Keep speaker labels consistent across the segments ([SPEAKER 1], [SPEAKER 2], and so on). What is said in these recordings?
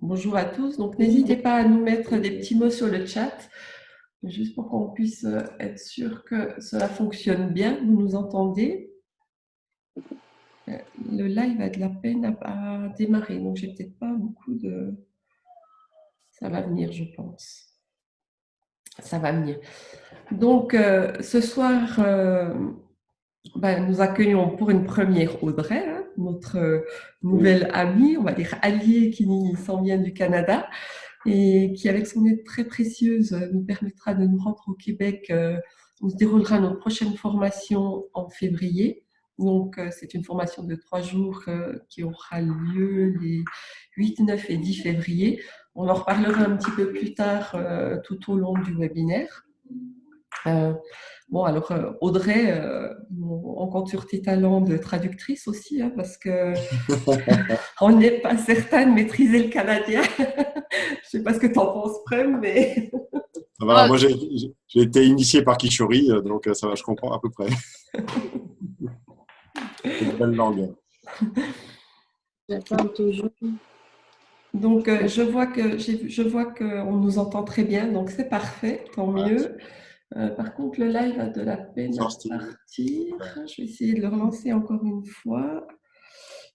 [SPEAKER 1] Bonjour à tous. Donc, n'hésitez pas à nous mettre des petits mots sur le chat, juste pour qu'on puisse être sûr que cela fonctionne bien. Vous nous entendez? Le live a de la peine à démarrer, donc j'ai peut-être pas beaucoup de... Ça va venir, je pense. Ça va venir. Donc, ce soir, nous accueillons pour une première Audrey, hein, notre nouvelle amie, on va dire alliée qui s'en vient du Canada et qui, avec son aide très précieuse, nous permettra de nous rendre au Québec où se déroulera notre prochaine formation en février. Donc, c'est une formation de 3 jours qui aura lieu les 8, 9 et 10 février. On en reparlera un petit peu plus tard tout au long du webinaire. Bon, alors Audrey, on compte sur tes talents de traductrice aussi, hein, parce que on n'est pas certain de maîtriser le canadien. Je sais pas ce que tu en penses, Prem, mais
[SPEAKER 2] Ça va, moi j'ai été initié par Kishori, donc ça va, je comprends à peu près. C'est une belle langue.
[SPEAKER 3] J'attends toujours.
[SPEAKER 1] donc je vois qu'on nous entend très bien, donc c'est parfait, tant mieux. Par contre, le live a de la peine à partir. Je vais essayer de le relancer encore une fois.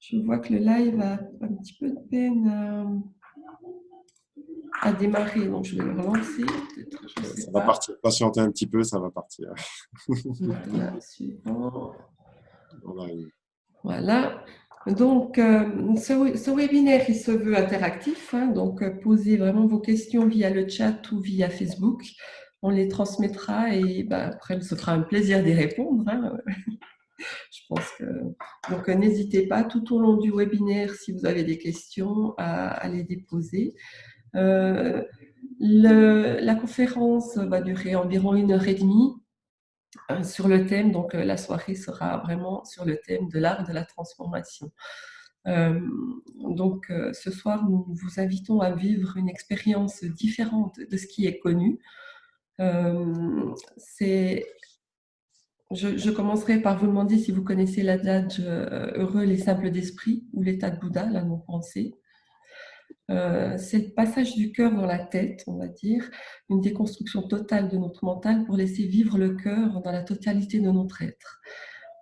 [SPEAKER 1] Je vois que le live a un petit peu de peine à démarrer, donc je vais le relancer.
[SPEAKER 2] Ça va partir. Patienter un petit peu, ça va partir.
[SPEAKER 1] Voilà, suivant.
[SPEAKER 2] Voilà.
[SPEAKER 1] Voilà. Donc, ce webinaire, il se veut interactif. Hein, donc, posez vraiment vos questions via le chat ou via Facebook. On les transmettra et après, ce sera un plaisir d'y répondre. Hein. Je pense que... Donc, n'hésitez pas tout au long du webinaire, si vous avez des questions, à les déposer. La conférence va durer environ 1h30 sur le thème, donc la soirée sera vraiment sur le thème de l'art de la transformation. Donc ce soir, nous vous invitons à vivre une expérience différente de ce qui est connu. Je commencerai par vous demander si vous connaissez l'adage heureux les simples d'esprit ou l'état de Bouddha, la non-pensée. C'est le passage du cœur dans la tête, on va dire, une déconstruction totale de notre mental pour laisser vivre le cœur dans la totalité de notre être.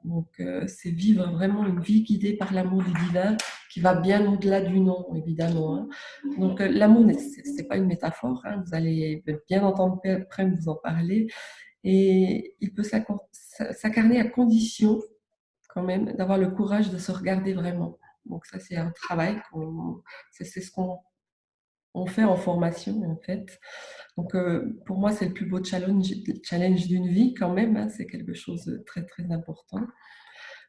[SPEAKER 1] Donc, c'est vivre vraiment une vie guidée par l'amour du divin qui va bien au-delà du nom, évidemment. Hein. Donc, l'amour, c'est pas une métaphore, hein, vous allez bien entendre Prem vous en parler, et il peut s'incarner à condition, quand même, d'avoir le courage de se regarder vraiment. Donc, ça, c'est un travail, c'est ce qu'on fait en formation, en fait. Donc, pour moi, c'est le plus beau challenge d'une vie, quand même. Hein, c'est quelque chose de très, très important.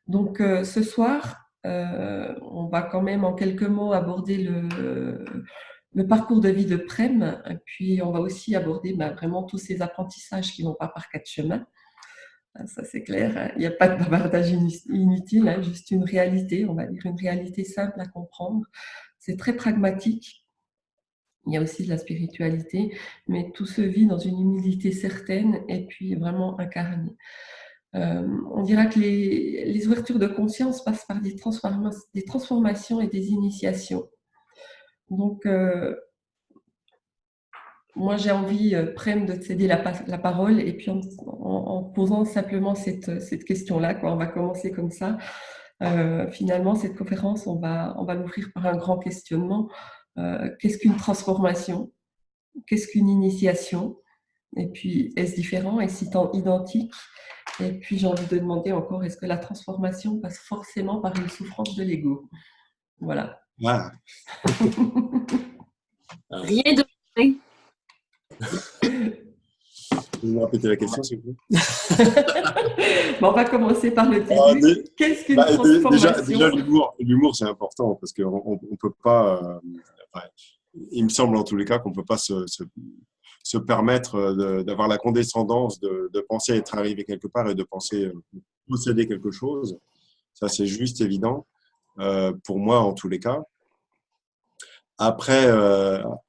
[SPEAKER 1] Donc, ce soir, on va quand même en quelques mots aborder le parcours de vie de Prem, et puis on va aussi aborder vraiment tous ces apprentissages qui ne vont pas par quatre chemins. Ça, c'est clair, hein. Il n'y a pas de bavardage inutile, hein, juste une réalité, on va dire une réalité simple à comprendre. C'est très pragmatique. Il y a aussi de la spiritualité, mais tout se vit dans une humilité certaine et puis vraiment incarnée. On dira que les ouvertures de conscience passent par des transformations et des initiations. Donc, moi, j'ai envie, Prem, de te céder la parole et puis en posant simplement cette question-là, quoi. On va commencer comme ça. Finalement, cette conférence, on va l'ouvrir par un grand questionnement. Qu'est-ce qu'une transformation? Qu'est-ce qu'une initiation? Et puis, est-ce différent? Est-ce identique? Et puis, j'ai envie de demander encore, est-ce que la transformation passe forcément par une souffrance de l'ego? Voilà.
[SPEAKER 2] Voilà.
[SPEAKER 3] Rien de vrai.
[SPEAKER 2] Vous me répétez la question, s'il vous plaît?
[SPEAKER 1] On va commencer par le début. Qu'est-ce qu'une transformation?
[SPEAKER 2] Déjà l'humour, c'est important parce qu'on ne peut pas. Il me semble en tous les cas qu'on ne peut pas se permettre d'avoir la condescendance de penser être arrivé quelque part et de penser posséder quelque chose. Ça, c'est juste évident, pour moi en tous les cas. Après,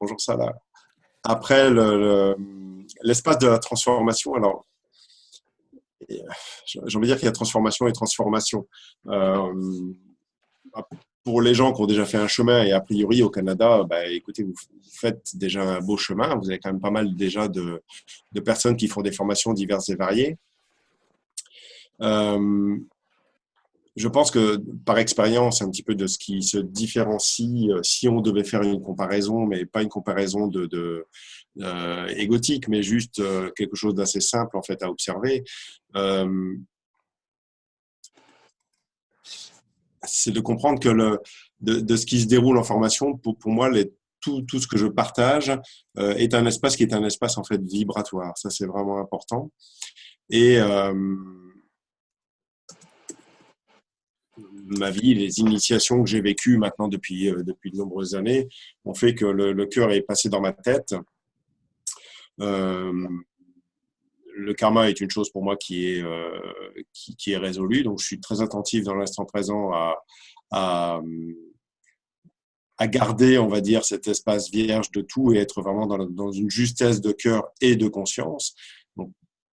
[SPEAKER 2] bonjour Salah. Après l'espace de la transformation, alors j'ai envie de dire qu'il y a transformation et transformation. pour les gens qui ont déjà fait un chemin, et a priori au Canada, bah, écoutez, vous faites déjà un beau chemin. Vous avez quand même pas mal déjà de personnes qui font des formations diverses et variées. Euh, je pense que par expérience, un petit peu de ce qui se différencie, si on devait faire une comparaison, mais pas une comparaison égotique, mais juste quelque chose d'assez simple en fait à observer, euh, c'est de comprendre que de ce qui se déroule en formation, pour moi, tout ce que je partage est un espace qui est un espace en fait vibratoire. Ça, c'est vraiment important. Et ma vie, les initiations que j'ai vécues maintenant depuis de nombreuses années ont fait que le cœur est passé dans ma tête. Euh, le karma est une chose pour moi qui est résolue, donc je suis très attentif dans l'instant présent à, à garder, on va dire, cet espace vierge de tout et être vraiment dans une justesse de cœur et de conscience. Donc,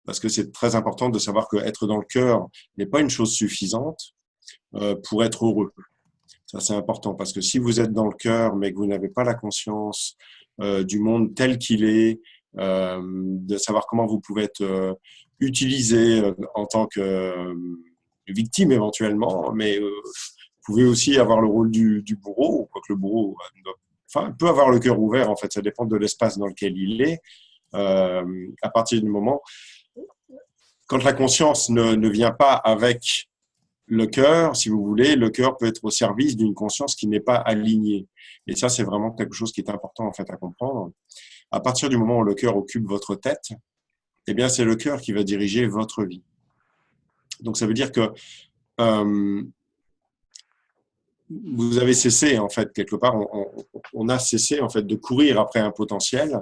[SPEAKER 2] parce que c'est très important de savoir que être dans le cœur n'est pas une chose suffisante pour être heureux. Ça, c'est important parce que si vous êtes dans le cœur, mais que vous n'avez pas la conscience du monde tel qu'il est, de savoir comment vous pouvez être utilisé en tant que victime éventuellement, mais vous pouvez aussi avoir le rôle du bourreau, quoique le bourreau enfin, peut avoir le cœur ouvert, en fait, ça dépend de l'espace dans lequel il est. À partir du moment, quand la conscience ne vient pas avec le cœur, si vous voulez, le cœur peut être au service d'une conscience qui n'est pas alignée. Et ça, c'est vraiment quelque chose qui est important en fait à comprendre. À partir du moment où le cœur occupe votre tête, eh bien, c'est le cœur qui va diriger votre vie. Donc, ça veut dire que euh, vous avez cessé, en fait, quelque part, on a cessé, en fait, de courir après un potentiel.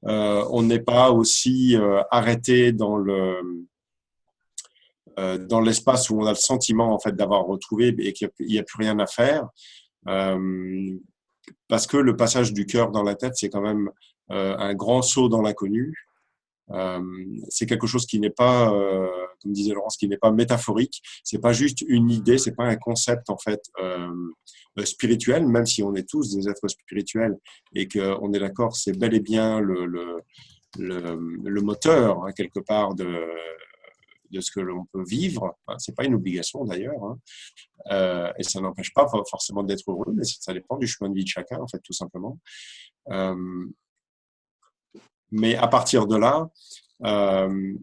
[SPEAKER 2] On n'est pas aussi arrêté dans l'espace où on a le sentiment, en fait, d'avoir retrouvé et qu'il n'y a plus rien à faire. Euh, Parce que le passage du cœur dans la tête, c'est quand même un grand saut dans l'inconnu. C'est quelque chose qui n'est pas, comme disait Laurence, qui n'est pas métaphorique. C'est pas juste une idée, c'est pas un concept en fait spirituel, même si on est tous des êtres spirituels et qu'on est d'accord, c'est bel et bien le moteur hein, quelque part de ce que l'on peut vivre. Enfin, c'est pas une obligation d'ailleurs, hein. Et ça n'empêche pas forcément d'être heureux, mais ça dépend du chemin de vie de chacun en fait, tout simplement. Euh, mais à partir de là,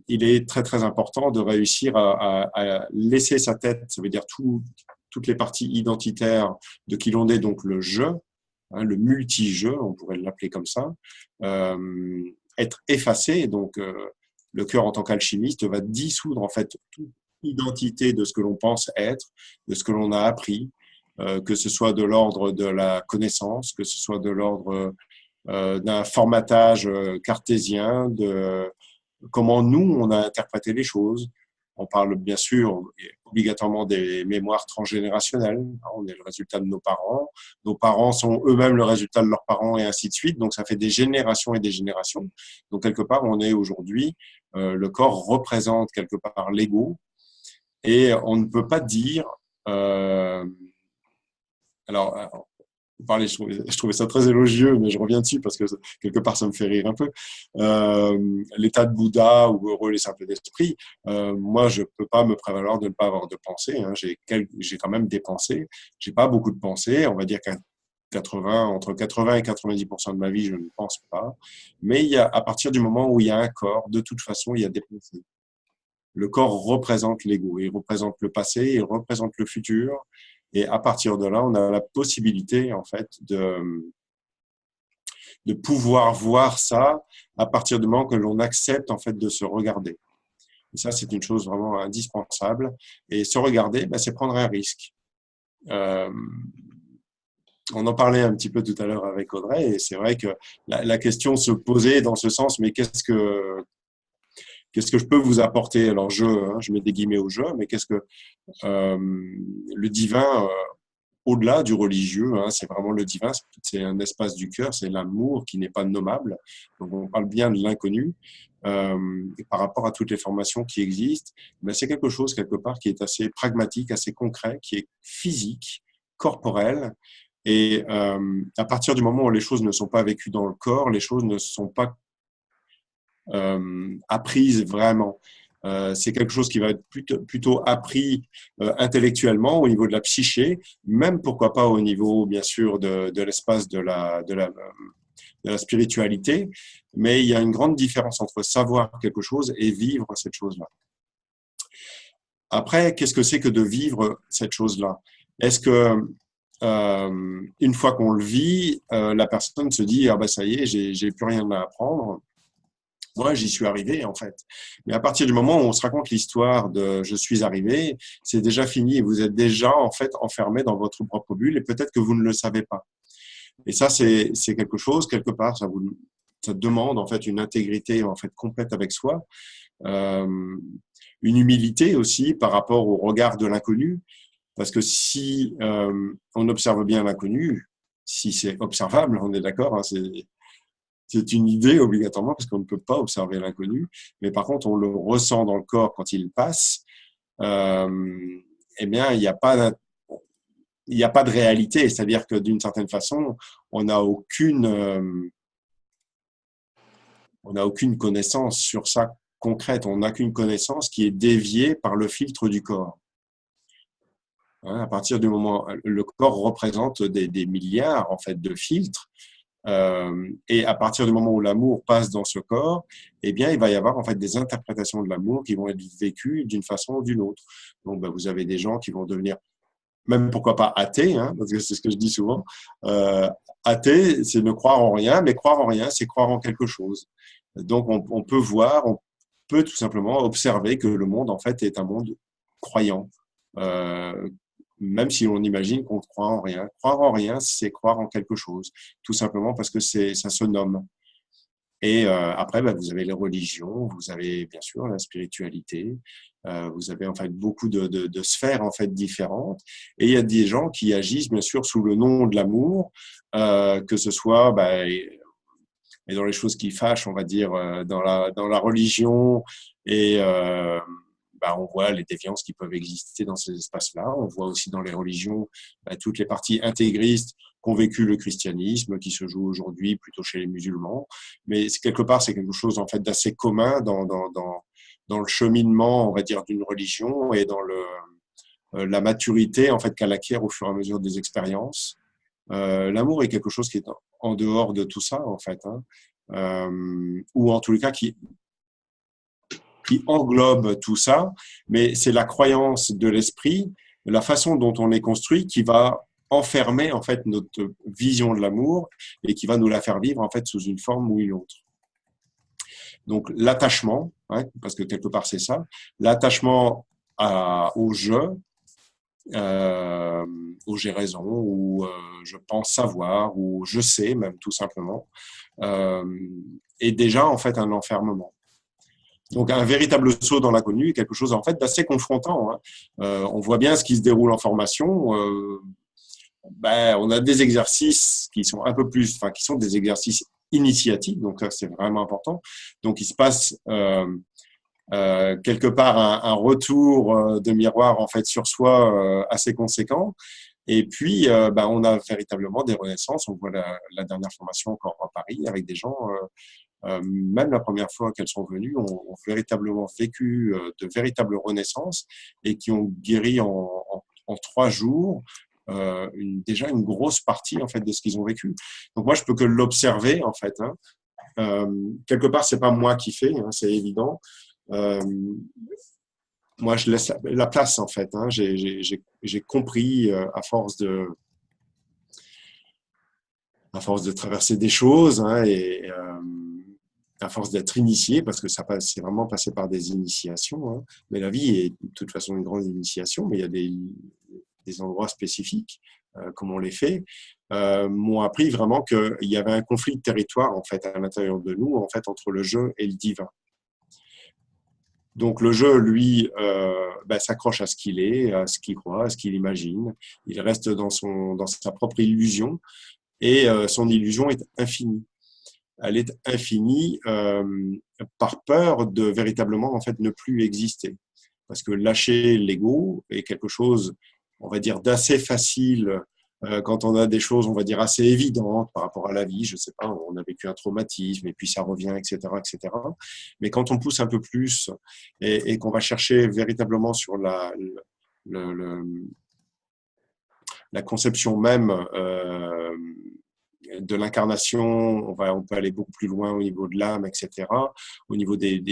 [SPEAKER 2] il est très très important de réussir à laisser sa tête, ça veut dire toutes les parties identitaires de qui l'on est, donc le je, hein, le multi-je, on pourrait l'appeler comme ça, être effacé. Donc le cœur en tant qu'alchimiste va dissoudre en fait toute identité de ce que l'on pense être, de ce que l'on a appris, que ce soit de l'ordre de la connaissance, que ce soit de l'ordre d'un formatage cartésien, de comment nous, on a interprété les choses. On parle bien sûr obligatoirement des mémoires transgénérationnelles. On est le résultat de nos parents. Nos parents sont eux-mêmes le résultat de leurs parents et ainsi de suite. Donc, ça fait des générations et des générations. Donc, quelque part, on est aujourd'hui, le corps représente quelque part l'ego. Et on ne peut pas dire... alors, je trouvais ça très élogieux, mais je reviens dessus parce que quelque part ça me fait rire un peu. L'état de Bouddha ou heureux les simples d'esprit, moi je peux pas me prévaloir de ne pas avoir de pensée. Hein. J'ai quand même des pensées. J'ai pas beaucoup de pensées. On va dire qu'à entre 80 et 90% de ma vie, je ne pense pas. Mais à partir du moment où il y a un corps, de toute façon, il y a des pensées. Le corps représente l'ego, il représente le passé, il représente le futur. Et à partir de là, on a la possibilité, en fait, de pouvoir voir ça à partir du moment que l'on accepte, en fait, de se regarder. Et ça, c'est une chose vraiment indispensable. Et se regarder, ben, c'est prendre un risque. Euh, on en parlait un petit peu tout à l'heure avec Audrey, et c'est vrai que la question se posait dans ce sens, mais qu'est-ce que je peux vous apporter? Alors, je mets des guillemets au jeu, mais qu'est-ce que le divin, au-delà du religieux, hein, c'est vraiment le divin, c'est un espace du cœur, c'est l'amour qui n'est pas nommable. Donc, on parle bien de l'inconnu. Par rapport à toutes les formations qui existent, ben, c'est quelque chose, quelque part, qui est assez pragmatique, assez concret, qui est physique, corporelle. Et à partir du moment où les choses ne sont pas vécues dans le corps, les choses ne sont pas apprises vraiment. C'est quelque chose qui va être plutôt appris intellectuellement au niveau de la psyché, même pourquoi pas au niveau, bien sûr, de l'espace de la spiritualité. Mais il y a une grande différence entre savoir quelque chose et vivre cette chose-là. Après, qu'est-ce que c'est que de vivre cette chose-là? Est-ce que une fois qu'on le vit, la personne se dit ah ben ça y est, j'ai plus rien à apprendre. Moi, j'y suis arrivé en fait. Mais à partir du moment où on se raconte l'histoire de je suis arrivé, c'est déjà fini et vous êtes déjà en fait enfermé dans votre propre bulle et peut-être que vous ne le savez pas. Et ça, c'est quelque chose quelque part, ça demande en fait une intégrité en fait complète avec soi, euh, une humilité aussi par rapport au regard de l'inconnu. Parce que si on observe bien l'inconnu, si c'est observable, on est d'accord, hein, c'est une idée obligatoirement parce qu'on ne peut pas observer l'inconnu, mais par contre on le ressent dans le corps quand il passe, eh bien il n'y a pas de réalité, c'est-à-dire que d'une certaine façon, on n'a aucune connaissance sur ça concrète, on n'a qu'une connaissance qui est déviée par le filtre du corps. Hein, à partir du moment, le corps représente des milliards en fait de filtres, et à partir du moment où l'amour passe dans ce corps, eh bien, il va y avoir en fait des interprétations de l'amour qui vont être vécues d'une façon ou d'une autre. Donc, ben, vous avez des gens qui vont devenir, même pourquoi pas athées, hein, parce que c'est ce que je dis souvent. Athée, c'est ne croire en rien, mais croire en rien, c'est croire en quelque chose. Donc, on peut voir, on peut tout simplement observer que le monde en fait est un monde croyant. Euh, Même si on imagine qu'on croit en rien. Croire en rien, c'est croire en quelque chose, tout simplement parce que ça se nomme. Et après, bah, vous avez les religions, vous avez bien sûr la spiritualité, vous avez en fait beaucoup de sphères en fait différentes. Et il y a des gens qui agissent bien sûr sous le nom de l'amour, que ce soit bah, et dans les choses qui fâchent, on va dire, dans la religion et bah, on voit les déviances qui peuvent exister dans ces espaces-là. On voit aussi dans les religions bah, toutes les parties intégristes qu'ont vécu le christianisme, qui se joue aujourd'hui plutôt chez les musulmans. Mais quelque part, c'est quelque chose en fait d'assez commun dans le cheminement, on va dire, d'une religion et dans la maturité en fait qu'elle acquiert au fur et à mesure des expériences. L'amour est quelque chose qui est en dehors de tout ça, en fait, hein. Ou en tous les cas qui englobe tout ça, mais c'est la croyance de l'esprit, la façon dont on est construit qui va enfermer en fait notre vision de l'amour et qui va nous la faire vivre en fait sous une forme ou une autre. Donc l'attachement, hein, parce que quelque part c'est ça, l'attachement au je, où j'ai raison, où je pense savoir, où je sais même tout simplement, est déjà en fait un enfermement. Donc un véritable saut dans l'inconnu est quelque chose en fait d'assez confrontant, hein. On voit bien ce qui se déroule en formation. Ben, on a des exercices qui sont un peu plus, enfin qui sont des exercices initiatiques, donc ça c'est vraiment important. Donc il se passe quelque part un retour de miroir en fait sur soi assez conséquent. Et puis, ben, on a véritablement des renaissances. On voit la dernière formation encore à Paris avec des gens, même la première fois qu'elles sont venues, ont véritablement vécu de véritables renaissances et qui ont guéri en 3 jours déjà une grosse partie en fait de ce qu'ils ont vécu. Donc moi, je peux que l'observer en fait, hein. Quelque part, c'est pas moi qui fais, hein, c'est évident. Euh, Moi, je laisse la place, en fait, hein. J'ai compris à force de traverser des choses, hein, et à force d'être initié, parce que c'est vraiment passé par des initiations, hein. Mais la vie est de toute façon une grande initiation, mais il y a des endroits spécifiques, comme on les fait, m'ont appris vraiment qu'il y avait un conflit de territoire, en fait, à l'intérieur de nous, en fait, entre le je et le divin. Donc le jeu, lui, ben, s'accroche à ce qu'il est, à ce qu'il croit, à ce qu'il imagine. Il reste dans sa propre illusion et son illusion est infinie. Elle est infinie par peur de véritablement en fait ne plus exister. Parce que lâcher l'ego est quelque chose on va dire, d'assez facile quand on a des choses, on va dire, assez évidentes par rapport à la vie. Je sais pas, on a vécu un traumatisme et puis ça revient, etc., etc. Mais quand on pousse un peu plus et qu'on va chercher véritablement sur le, le, la conception même de l'incarnation, on peut aller beaucoup plus loin au niveau de l'âme, etc., au niveau des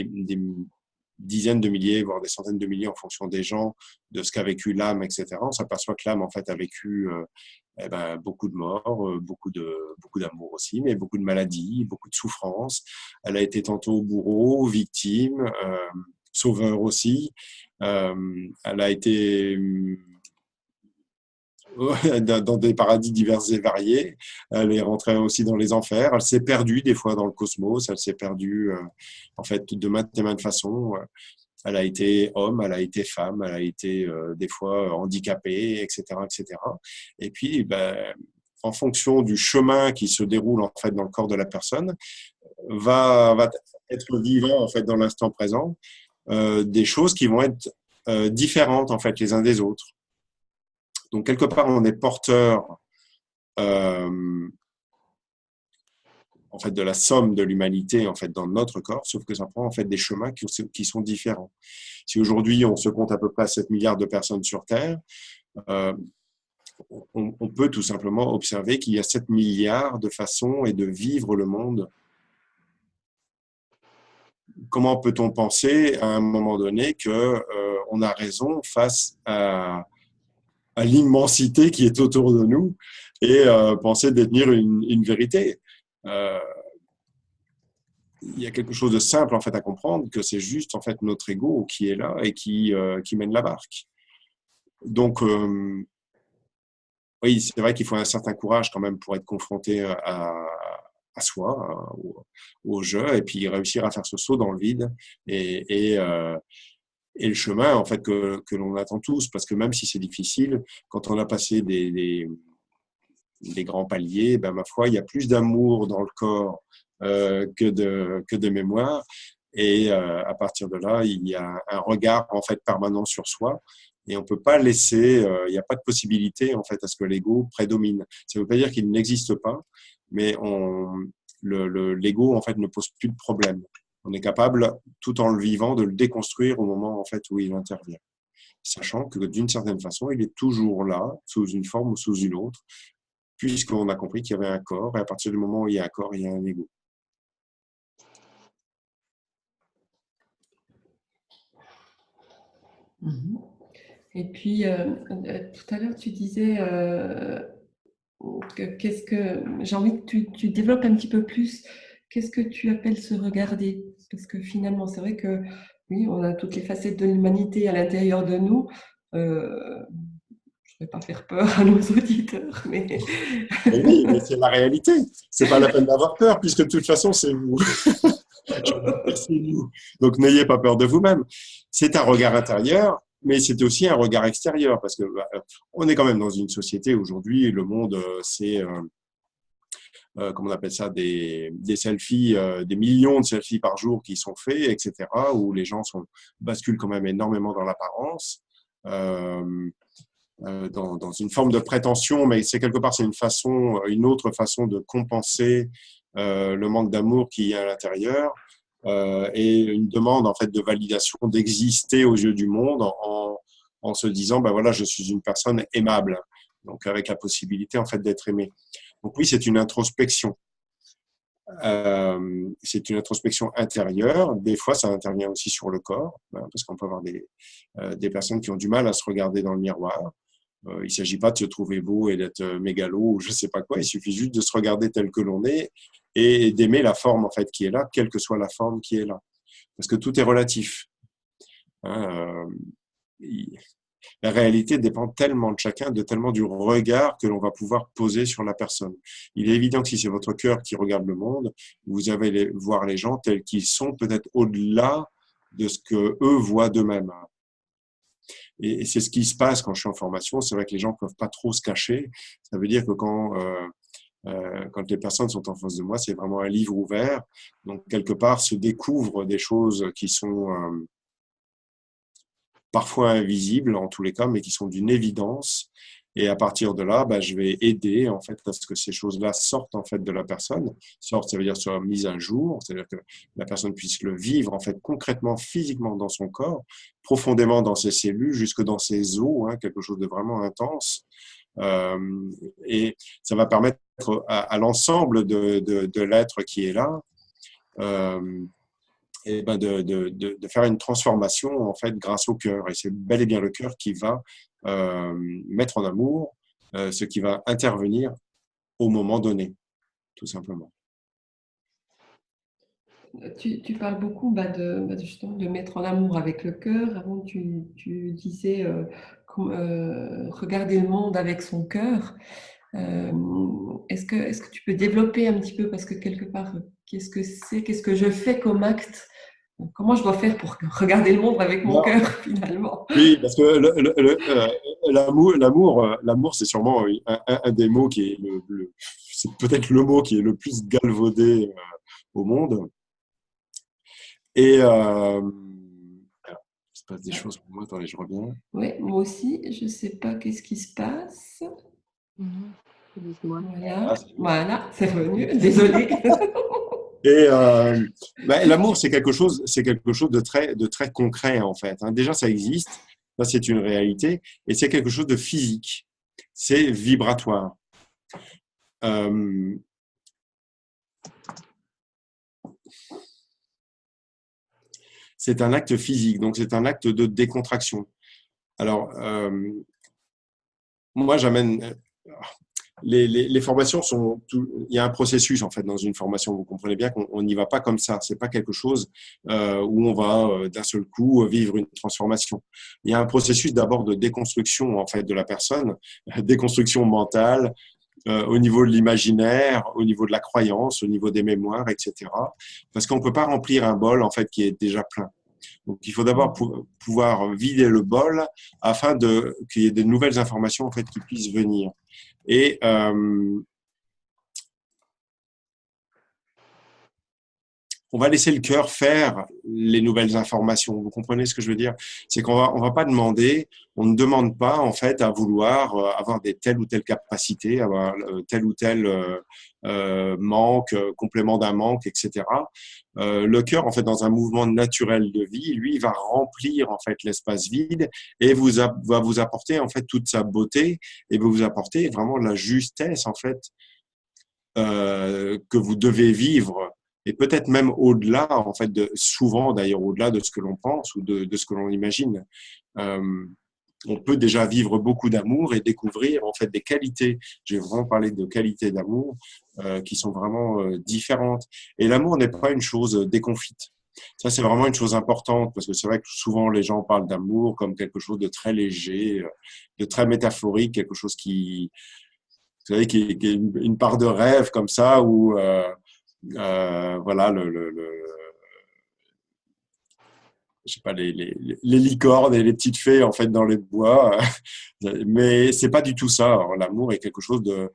[SPEAKER 2] dizaines de milliers, voire des centaines de milliers en fonction des gens, de ce qu'a vécu l'âme, etc. On s'aperçoit que l'âme, en fait, a vécu beaucoup de morts, beaucoup d'amour aussi, mais beaucoup de maladies, beaucoup de souffrances. Elle a été tantôt bourreau, victime, sauveur aussi. Elle a été dans des paradis divers et variés. Elle est rentrée aussi dans les enfers. Elle s'est perdue des fois dans le cosmos. Elle s'est perdue en fait de maintes et maintes façons. Elle a été homme, elle a été femme, elle a été des fois handicapée, etc., etc. Et puis, ben, en fonction du chemin qui se déroule en fait dans le corps de la personne, va être vivant en fait dans l'instant présent des choses qui vont être différentes en fait les uns des autres. Donc quelque part, on est porteur euh, en fait de la somme de l'humanité en fait dans notre corps, sauf que ça prend en fait des chemins qui sont différents. Si aujourd'hui on se compte à peu près à 7 milliards de personnes sur Terre, euh, on peut tout simplement observer qu'il y a 7 milliards de façons et de vivre le monde. Comment peut-on penser à un moment donné que on a raison face à l'immensité qui est autour de nous et penser détenir une vérité. Il y a quelque chose de simple en fait à comprendre, que c'est juste en fait notre ego qui est là et qui mène la barque. Donc oui, c'est vrai qu'il faut un certain courage quand même pour être confronté à soi, au jeu, et puis réussir à faire ce saut dans le vide et le chemin en fait que l'on attend tous, parce que même si c'est difficile, quand on a passé des grands paliers, ben, ma foi, il y a plus d'amour dans le corps que de mémoire. Et à partir de là, il y a un regard en fait permanent sur soi. Et on peut pas laisser, il n'y a pas de possibilité en fait à ce que l'ego prédomine. Ça ne veut pas dire qu'il n'existe pas, mais l'ego en fait ne pose plus de problème. On est capable, tout en le vivant, de le déconstruire au moment en fait où il intervient, sachant que d'une certaine façon, il est toujours là, sous une forme ou sous une autre, puisqu'on a compris qu'il y avait un corps, et à partir du moment où il y a un corps, il y a un ego.
[SPEAKER 1] Mhm. Et puis, tout à l'heure, tu disais qu'est-ce que j'ai envie que tu développes un petit peu plus. Qu'est-ce que tu appelles se regarder? Parce que finalement, c'est vrai que oui, on a toutes les facettes de l'humanité à l'intérieur de nous. Je ne vais pas faire peur à nos auditeurs, mais
[SPEAKER 2] Et oui, mais c'est la réalité. C'est pas la peine d'avoir peur, puisque de toute façon, c'est vous. C'est vous. Donc, n'ayez pas peur de vous-même. C'est un regard intérieur, mais c'est aussi un regard extérieur, parce que on est quand même dans une société aujourd'hui, le monde, c'est comment on appelle ça, des selfies, des millions de selfies par jour qui sont faits, etc., où les gens basculent quand même énormément dans l'apparence, dans une forme de prétention, mais c'est quelque part, c'est une autre façon de compenser le manque d'amour qu'il y a à l'intérieur et une demande en fait de validation, d'exister aux yeux du monde en se disant, ben voilà, je suis une personne aimable, donc avec la possibilité en fait d'être aimé. Donc oui, c'est une introspection intérieure. Des fois, ça intervient aussi sur le corps, hein, parce qu'on peut avoir des personnes qui ont du mal à se regarder dans le miroir. Il ne s'agit pas de se trouver beau et d'être mégalo ou je ne sais pas quoi. Il suffit juste de se regarder tel que l'on est et d'aimer la forme en fait qui est là, quelle que soit la forme qui est là, parce que tout est relatif. Hein, la réalité dépend tellement de chacun, tellement du regard que l'on va pouvoir poser sur la personne. Il est évident que si c'est votre cœur qui regarde le monde, vous allez voir les gens tels qu'ils sont, peut-être au-delà de ce que eux voient d'eux-mêmes. Et c'est ce qui se passe quand je suis en formation. C'est vrai que les gens ne peuvent pas trop se cacher. Ça veut dire que quand les personnes sont en face de moi, c'est vraiment un livre ouvert. Donc, quelque part, se découvrent des choses qui sont parfois invisibles en tous les cas, mais qui sont d'une évidence. Et à partir de là, je vais aider en fait à ce que ces choses-là sortent en fait de la personne. Sortent, ça veut dire soient mises à jour, c'est-à-dire que la personne puisse le vivre en fait concrètement, physiquement dans son corps, profondément dans ses cellules, jusque dans ses os, hein, quelque chose de vraiment intense. Euh, et ça va permettre à l'ensemble de l'être qui est là, euh, et de faire une transformation en fait grâce au cœur. Et c'est bel et bien le cœur qui va mettre en amour ce qui va intervenir au moment donné, tout simplement.
[SPEAKER 1] Tu parles beaucoup justement de mettre en amour avec le cœur. Avant, tu disais regarder le monde avec son cœur. Est-ce que tu peux développer un petit peu, parce que quelque part, qu'est-ce que c'est, qu'est-ce que je fais comme acte? Comment je dois faire pour regarder le monde avec mon
[SPEAKER 2] Non.
[SPEAKER 1] cœur, finalement?
[SPEAKER 2] Oui, parce que l'amour, c'est sûrement un des mots qui est c'est peut-être le mot qui est le plus galvaudé au monde. Et il se passe des choses pour moi. Attendez, je reviens.
[SPEAKER 1] Oui, moi aussi, je ne sais pas qu'est-ce qui se passe. Voilà, voilà, c'est revenu. Désolée.
[SPEAKER 2] Et l'amour, c'est quelque chose de très concret en fait. Hein. Déjà, ça existe, ça c'est une réalité, et c'est quelque chose de physique. C'est vibratoire. C'est un acte physique, donc c'est un acte de décontraction. Alors, moi, j'amène les formations il y a un processus en fait dans une formation. Vous comprenez bien qu'on n'y va pas comme ça. C'est pas quelque chose où on va d'un seul coup vivre une transformation. Il y a un processus d'abord de déconstruction en fait de la personne, déconstruction mentale au niveau de l'imaginaire, au niveau de la croyance, au niveau des mémoires, etc. Parce qu'on peut pas remplir un bol en fait qui est déjà plein. Donc, il faut d'abord pouvoir vider le bol afin qu'il y ait de nouvelles informations en fait qui puissent venir. Et on va laisser le cœur faire les nouvelles informations. Vous comprenez ce que je veux dire? C'est on va pas demander, on ne demande pas en fait à vouloir avoir telle ou telle capacité, avoir tel ou tel manque, complément d'un manque, etc. Le cœur, en fait, dans un mouvement naturel de vie, lui, va remplir en fait l'espace vide et va vous apporter en fait toute sa beauté et va vous apporter vraiment la justesse en fait que vous devez vivre et peut-être même au-delà, en fait, souvent d'ailleurs au-delà de ce que l'on pense ou de ce que l'on imagine. On peut déjà vivre beaucoup d'amour et découvrir en fait des qualités. J'ai vraiment parlé de qualités d'amour qui sont vraiment différentes. Et l'amour n'est pas une chose déconfite. Ça, c'est vraiment une chose importante parce que c'est vrai que souvent les gens parlent d'amour comme quelque chose de très léger, de très métaphorique, quelque chose vous savez, qui est une part de rêve comme ça où voilà je sais pas les licornes et les petites fées en fait dans les bois, mais c'est pas du tout ça. Alors, l'amour est quelque chose de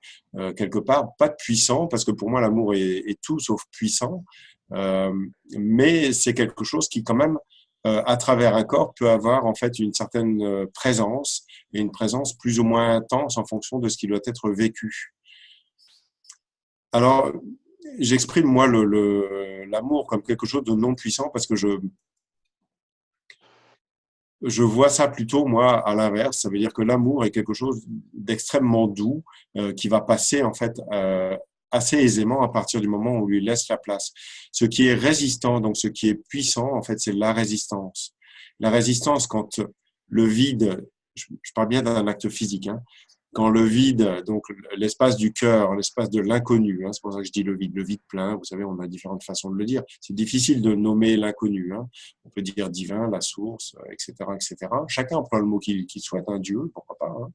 [SPEAKER 2] quelque part pas de puissant parce que pour moi l'amour est tout sauf puissant, euh, mais c'est quelque chose qui quand même à travers un corps peut avoir en fait une certaine présence et une présence plus ou moins intense en fonction de ce qui doit être vécu. Alors, j'exprime moi l'amour comme quelque chose de non puissant parce que je vois ça plutôt moi à l'inverse. Ça veut dire que l'amour est quelque chose d'extrêmement doux qui va passer en fait assez aisément à partir du moment où on lui laisse la place. Ce qui est résistant, donc ce qui est puissant, en fait, c'est la résistance. La résistance quand le vide, je parle bien d'un acte physique, hein, quand le vide, donc l'espace du cœur, l'espace de l'inconnu, hein, c'est pour ça que je dis le vide plein, vous savez, on a différentes façons de le dire. C'est difficile de nommer l'inconnu. Hein. On peut dire divin, la source, etc., etc. Chacun emploie le mot qu'il souhaite, un Dieu, pourquoi pas. Hein.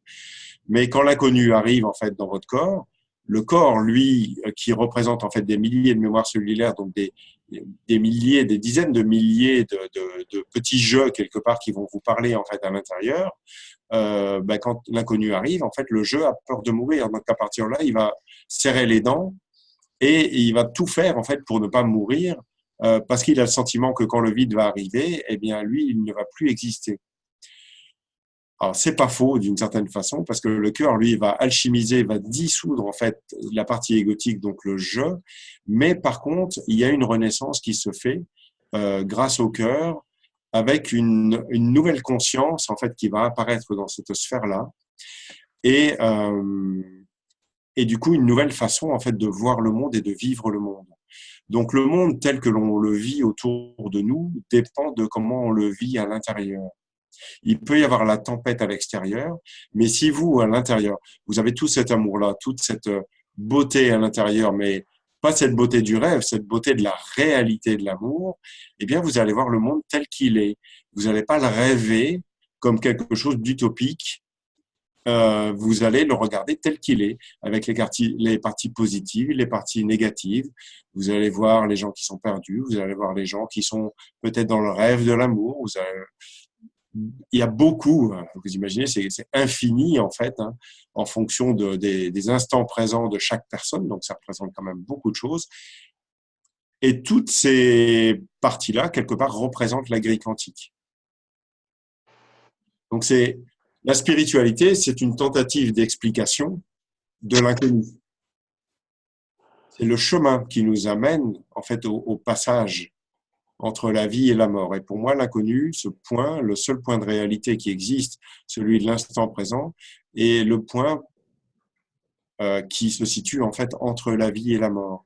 [SPEAKER 2] Mais quand l'inconnu arrive en fait dans votre corps, le corps, lui, qui représente en fait des milliers de mémoires cellulaires, donc des milliers, des dizaines de milliers de petits jeux quelque part qui vont vous parler en fait à l'intérieur, quand l'inconnu arrive, en fait, le jeu a peur de mourir. Donc, à partir de là, il va serrer les dents et il va tout faire, en fait, pour ne pas mourir, parce qu'il a le sentiment que quand le vide va arriver, eh bien, lui, il ne va plus exister. Alors, c'est pas faux d'une certaine façon, parce que le cœur, lui, va alchimiser, va dissoudre en fait la partie égotique, donc le je. Mais par contre, il y a une renaissance qui se fait grâce au cœur, avec une nouvelle conscience en fait qui va apparaître dans cette sphère-là, et et du coup une nouvelle façon en fait de voir le monde et de vivre le monde. Donc le monde tel que l'on le vit autour de nous dépend de comment on le vit à l'intérieur. Il peut y avoir la tempête à l'extérieur, mais si vous, à l'intérieur, vous avez tout cet amour-là, toute cette beauté à l'intérieur, mais pas cette beauté du rêve, cette beauté de la réalité de l'amour, eh bien, vous allez voir le monde tel qu'il est. Vous n'allez pas le rêver comme quelque chose d'utopique. Vous allez le regarder tel qu'il est, avec les parties positives, les parties négatives. Vous allez voir les gens qui sont perdus, vous allez voir les gens qui sont peut-être dans le rêve de l'amour, il y a beaucoup, vous imaginez, c'est infini en fait, hein, en fonction des instants présents de chaque personne, donc ça représente quand même beaucoup de choses. Et toutes ces parties-là, quelque part, représentent la grille quantique. Donc la spiritualité, c'est une tentative d'explication de l'inconnu. C'est le chemin qui nous amène en fait au passage entre la vie et la mort. Et pour moi, l'inconnu, ce point, le seul point de réalité qui existe, celui de l'instant présent, est le point qui se situe en fait entre la vie et la mort.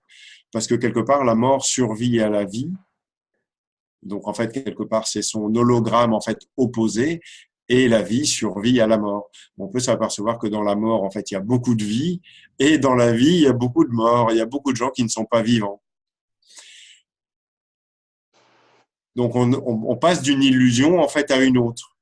[SPEAKER 2] Parce que quelque part, la mort survit à la vie. Donc en fait, quelque part, c'est son hologramme en fait opposé. Et la vie survit à la mort. On peut s'apercevoir que dans la mort, en fait, il y a beaucoup de vie. Et dans la vie, il y a beaucoup de morts. Il y a beaucoup de gens qui ne sont pas vivants. Donc on passe d'une illusion en fait à une autre.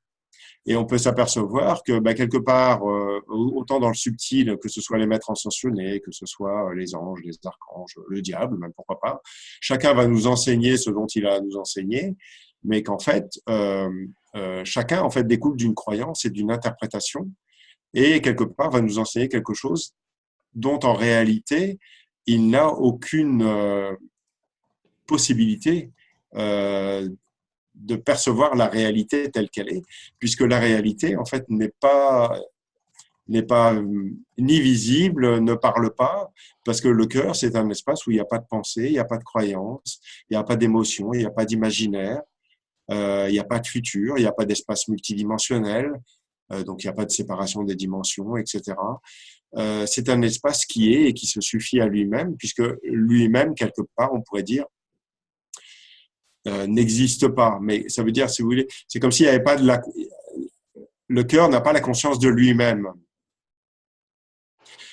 [SPEAKER 2] Et on peut s'apercevoir que quelque part, autant dans le subtil, que ce soit les maîtres ascensionnés, que ce soit les anges, les archanges, le diable, même pourquoi pas, chacun va nous enseigner ce dont il a à nous enseigner, mais qu'en fait, chacun en fait découle d'une croyance et d'une interprétation, et quelque part va nous enseigner quelque chose dont en réalité il n'a aucune possibilité de percevoir la réalité telle qu'elle est, puisque la réalité, en fait, n'est pas ni visible, ne parle pas, parce que le cœur, c'est un espace où il n'y a pas de pensée, il n'y a pas de croyance, il n'y a pas d'émotion, il n'y a pas d'imaginaire, il n'y a pas de futur, il n'y a pas d'espace multidimensionnel, donc il n'y a pas de séparation des dimensions, etc. C'est un espace qui est et qui se suffit à lui-même, puisque lui-même, quelque part, on pourrait dire, n'existe pas. Mais ça veut dire, si vous voulez, c'est comme s'il n'y avait pas de la... Le cœur n'a pas la conscience de lui-même.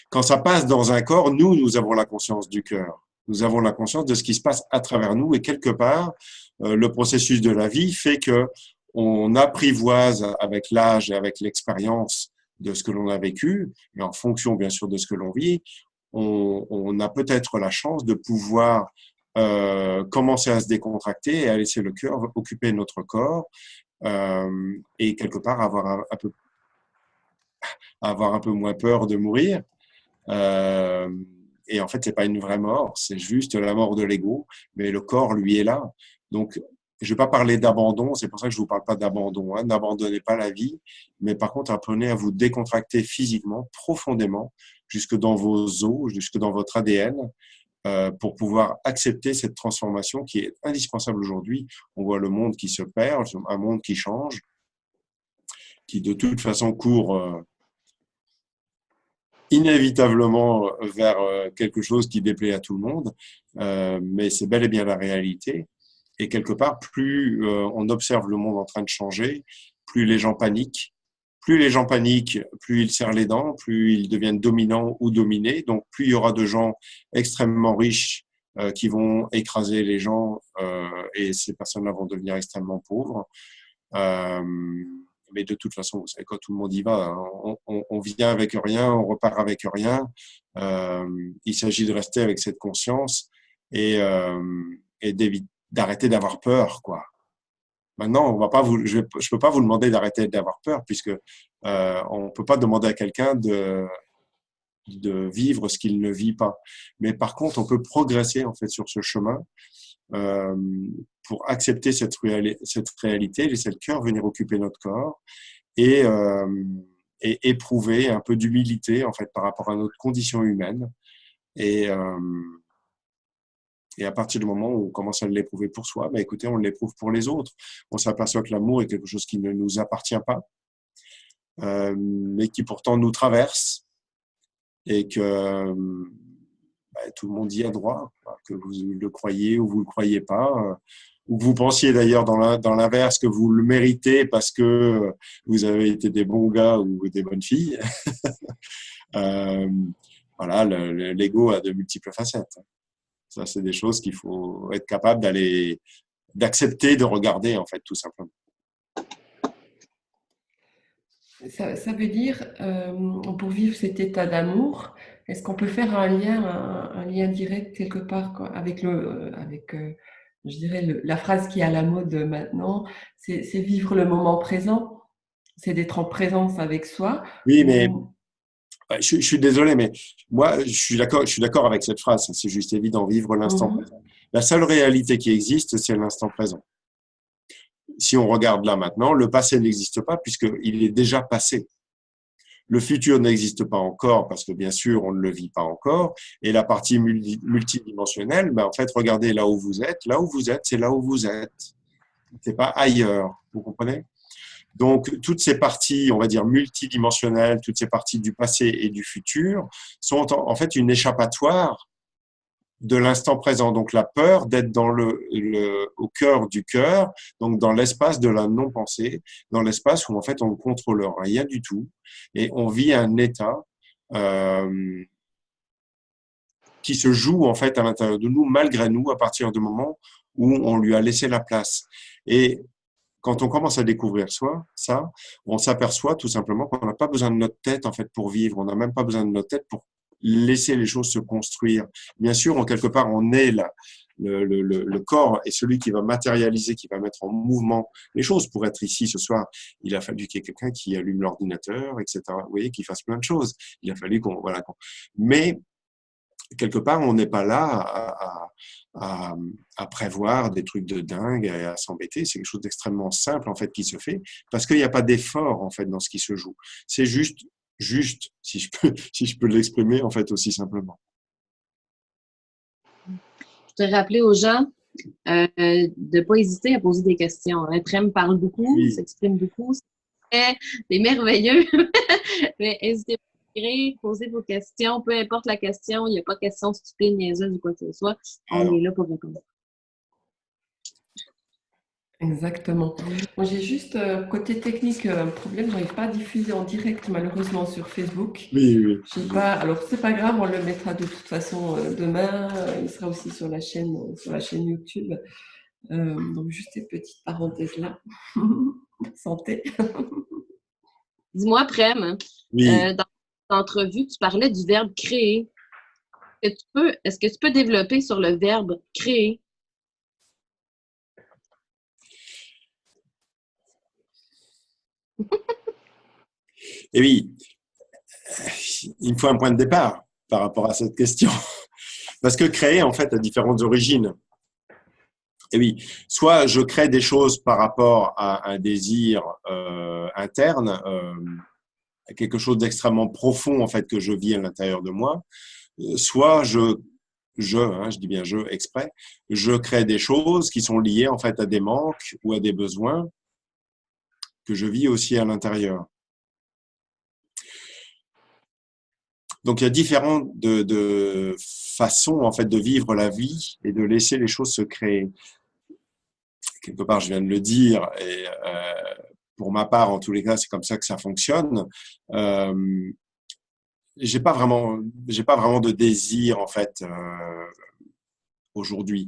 [SPEAKER 2] Quand ça passe dans un corps, nous avons la conscience du cœur. Nous avons la conscience de ce qui se passe à travers nous et quelque part, le processus de la vie fait que on apprivoise avec l'âge et avec l'expérience de ce que l'on a vécu, et en fonction bien sûr de ce que l'on vit, on a peut-être la chance de pouvoir commencer à se décontracter et à laisser le cœur occuper notre corps et quelque part avoir un peu moins peur de mourir. Et en fait, c'est pas une vraie mort, c'est juste la mort de l'ego, mais le corps, lui, est là. Donc, je vais pas parler d'abandon, c'est pour ça que je vous parle pas d'abandon, hein. N'abandonnez pas la vie, mais par contre, apprenez à vous décontracter physiquement, profondément, jusque dans vos os, jusque dans votre ADN, pour pouvoir accepter cette transformation qui est indispensable aujourd'hui. On voit le monde qui se perd, un monde qui change, qui de toute façon court inévitablement vers quelque chose qui déplaît à tout le monde, mais c'est bel et bien la réalité. Et quelque part, plus on observe le monde en train de changer, plus les gens paniquent. Plus les gens paniquent, plus ils serrent les dents, plus ils deviennent dominants ou dominés. Donc, plus il y aura de gens extrêmement riches qui vont écraser les gens et ces personnes-là vont devenir extrêmement pauvres. Mais de toute façon, vous savez, quand tout le monde y va, on vient avec rien, on repart avec rien. Il s'agit de rester avec cette conscience et d'arrêter d'avoir peur, quoi. Maintenant, on va pas je peux pas vous demander d'arrêter d'avoir peur puisque on peut pas demander à quelqu'un de vivre ce qu'il ne vit pas. Mais par contre, on peut progresser en fait sur ce chemin pour accepter cette réalité, laisser le cœur venir occuper notre corps et, et éprouver un peu d'humilité en fait par rapport à notre condition humaine. Et, et à partir du moment où on commence à l'éprouver pour soi, bah, écoutez, on l'éprouve pour les autres. On s'aperçoit que l'amour est quelque chose qui ne nous appartient pas, mais qui pourtant nous traverse et que bah, tout le monde y a droit, que vous le croyez ou vous le croyez pas, ou que vous pensiez d'ailleurs dans l'inverse que vous le méritez parce que vous avez été des bons gars ou des bonnes filles. euh, voilà, l'ego a de multiples facettes. Ça, c'est des choses qu'il faut être capable d'accepter, de regarder, en fait, tout simplement.
[SPEAKER 1] Ça veut dire, pour vivre cet état d'amour, est-ce qu'on peut faire un lien direct quelque part avec je dirais, la phrase qui est à la mode maintenant, c'est vivre le moment présent, c'est d'être en présence avec soi.
[SPEAKER 2] Oui, mais
[SPEAKER 1] Ou...
[SPEAKER 2] je suis désolé, mais moi, je suis d'accord avec cette phrase. C'est juste évident, vivre l'instant
[SPEAKER 1] Mhm.
[SPEAKER 2] présent. La seule réalité qui existe, c'est l'instant présent. Si on regarde là maintenant, le passé n'existe pas puisqu'il est déjà passé. Le futur n'existe pas encore parce que bien sûr, on ne le vit pas encore. Et la partie multidimensionnelle, ben, en fait, regardez là où vous êtes. Là où vous êtes, c'est là où vous êtes. C'est pas ailleurs. Vous comprenez? Donc, toutes ces parties, on va dire, multidimensionnelles, toutes ces parties du passé et du futur sont en fait une échappatoire de l'instant présent. Donc, la peur d'être au cœur du cœur, donc dans l'espace de la non-pensée, dans l'espace où en fait on ne contrôle rien du tout et on vit un état euh, qui se joue en fait à l'intérieur de nous, malgré nous, à partir du moment où on lui a laissé la place. Et quand on commence à découvrir ça, on s'aperçoit tout simplement qu'on n'a pas besoin de notre tête en fait pour vivre. On n'a même pas besoin de notre tête pour laisser les choses se construire. Bien sûr, en quelque part, on est là. Le corps est celui qui va matérialiser, qui va mettre en mouvement les choses. Pour être ici ce soir, il a fallu qu'il y ait quelqu'un qui allume l'ordinateur, etc. Vous voyez, qui fasse plein de choses. Il a fallu voilà. Mais quelque part, on n'est pas là à prévoir des trucs de dingue et à s'embêter. C'est quelque chose d'extrêmement simple en fait qui se fait parce qu'il n'y a pas d'effort en fait dans ce qui se joue. C'est juste, si je peux, si je peux l'exprimer en fait aussi simplement.
[SPEAKER 3] Je te rappeler aux gens de ne pas hésiter à poser des questions. Prem parle beaucoup,
[SPEAKER 2] Oui.
[SPEAKER 3] s'exprime beaucoup, c'est merveilleux. Mais n'hésitez pas à écrire, poser vos questions, peu importe la question, il n'y a pas de question stupide, niaiseuse ou quoi que ce soit. On est là pour répondre.
[SPEAKER 1] Exactement. Moi, j'ai juste, côté technique, un problème, j'arrive pas à diffuser en direct, malheureusement, sur Facebook.
[SPEAKER 2] Oui.
[SPEAKER 1] J'ai pas, alors, c'est pas grave, on le mettra de toute façon demain. Il sera aussi sur la chaîne YouTube. Donc, juste cette petite parenthèse là. Santé.
[SPEAKER 3] Dis-moi, Prem,
[SPEAKER 2] Oui.
[SPEAKER 3] dans l'entrevue, tu parlais du verbe créer. Est-ce que tu peux développer sur le verbe créer?
[SPEAKER 2] Et oui, il me faut un point de départ par rapport à cette question. Parce que créer, en fait, a différentes origines. Et oui, soit je crée des choses par rapport à un désir interne, quelque chose d'extrêmement profond, en fait, que je vis à l'intérieur de moi, soit je dis bien je exprès, je crée des choses qui sont liées, en fait, à des manques ou à des besoins que je vis aussi à l'intérieur. Donc, il y a différentes de façons en fait de vivre la vie et de laisser les choses se créer. Quelque part, je viens de le dire, et pour ma part, en tous les cas, c'est comme ça que ça fonctionne. J'ai pas vraiment de désir en fait aujourd'hui.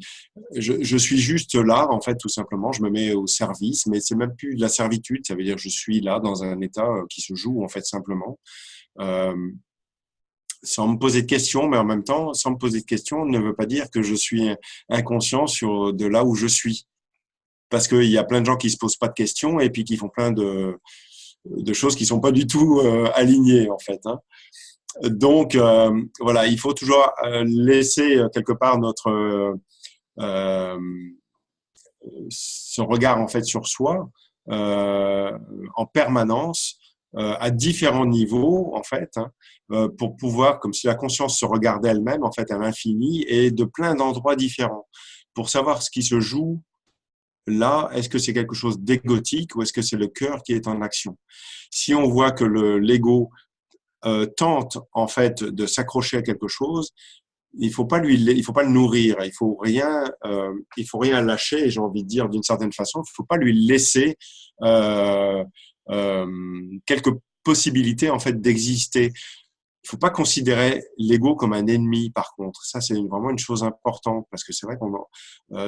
[SPEAKER 2] Je suis juste là, en fait, tout simplement. Je me mets au service, mais c'est même plus de la servitude. Ça veut dire que je suis là dans un état qui se joue en fait simplement. Euh, Sans me poser de questions, mais en même temps, sans me poser de questions ne veut pas dire que je suis inconscient de là où je suis. Parce qu'il y a plein de gens qui se posent pas de questions et puis qui font plein de choses qui sont pas du tout alignées, en fait. Hein. Donc, voilà, il faut toujours laisser quelque part euh, ce regard, en fait, sur soi en permanence à différents niveaux, en fait, hein, pour pouvoir, comme si la conscience se regardait elle-même, en fait, à l'infini et de plein d'endroits différents, pour savoir ce qui se joue là. Est-ce que c'est quelque chose d'égotique ou est-ce que c'est le cœur qui est en action? Si on voit que l'ego tente, en fait, de s'accrocher à quelque chose, il faut pas le nourrir, il faut rien lâcher, j'ai envie de dire d'une certaine façon, il faut pas lui laisser euh, euh, quelques possibilités en fait d'exister. Il faut pas considérer l'ego comme un ennemi, par contre. Ça, c'est vraiment une chose importante parce que c'est vrai qu'on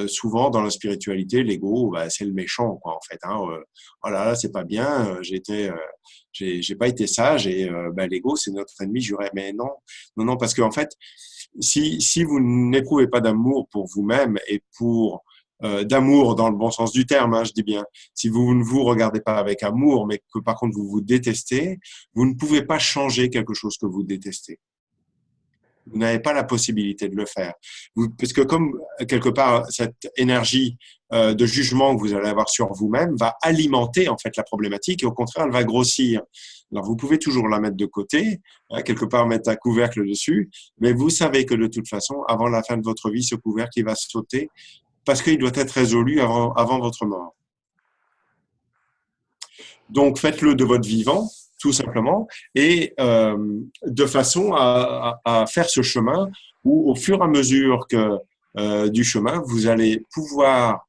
[SPEAKER 2] souvent dans la spiritualité, l'ego, bah, c'est le méchant, quoi, en fait. Hein. Oh là là, c'est pas bien. J'ai pas été sage et bah, l'ego, c'est notre ennemi juré. Mais non, non, non, parce qu'en fait, si vous n'éprouvez pas d'amour pour vous-même et pour d'amour dans le bon sens du terme, hein, je dis bien, si vous ne vous regardez pas avec amour, mais que par contre vous vous détestez, vous ne pouvez pas changer quelque chose que vous détestez. Vous n'avez pas la possibilité de le faire. Parce que comme quelque part cette énergie de jugement que vous allez avoir sur vous-même va alimenter en fait la problématique et au contraire elle va grossir. Alors vous pouvez toujours la mettre de côté, hein, quelque part mettre un couvercle dessus, mais vous savez que de toute façon, avant la fin de votre vie, ce couvercle il va sauter parce qu'il doit être résolu avant votre mort. Donc, faites-le de votre vivant, tout simplement, et de façon à faire ce chemin où, au fur et à mesure que du chemin, vous allez pouvoir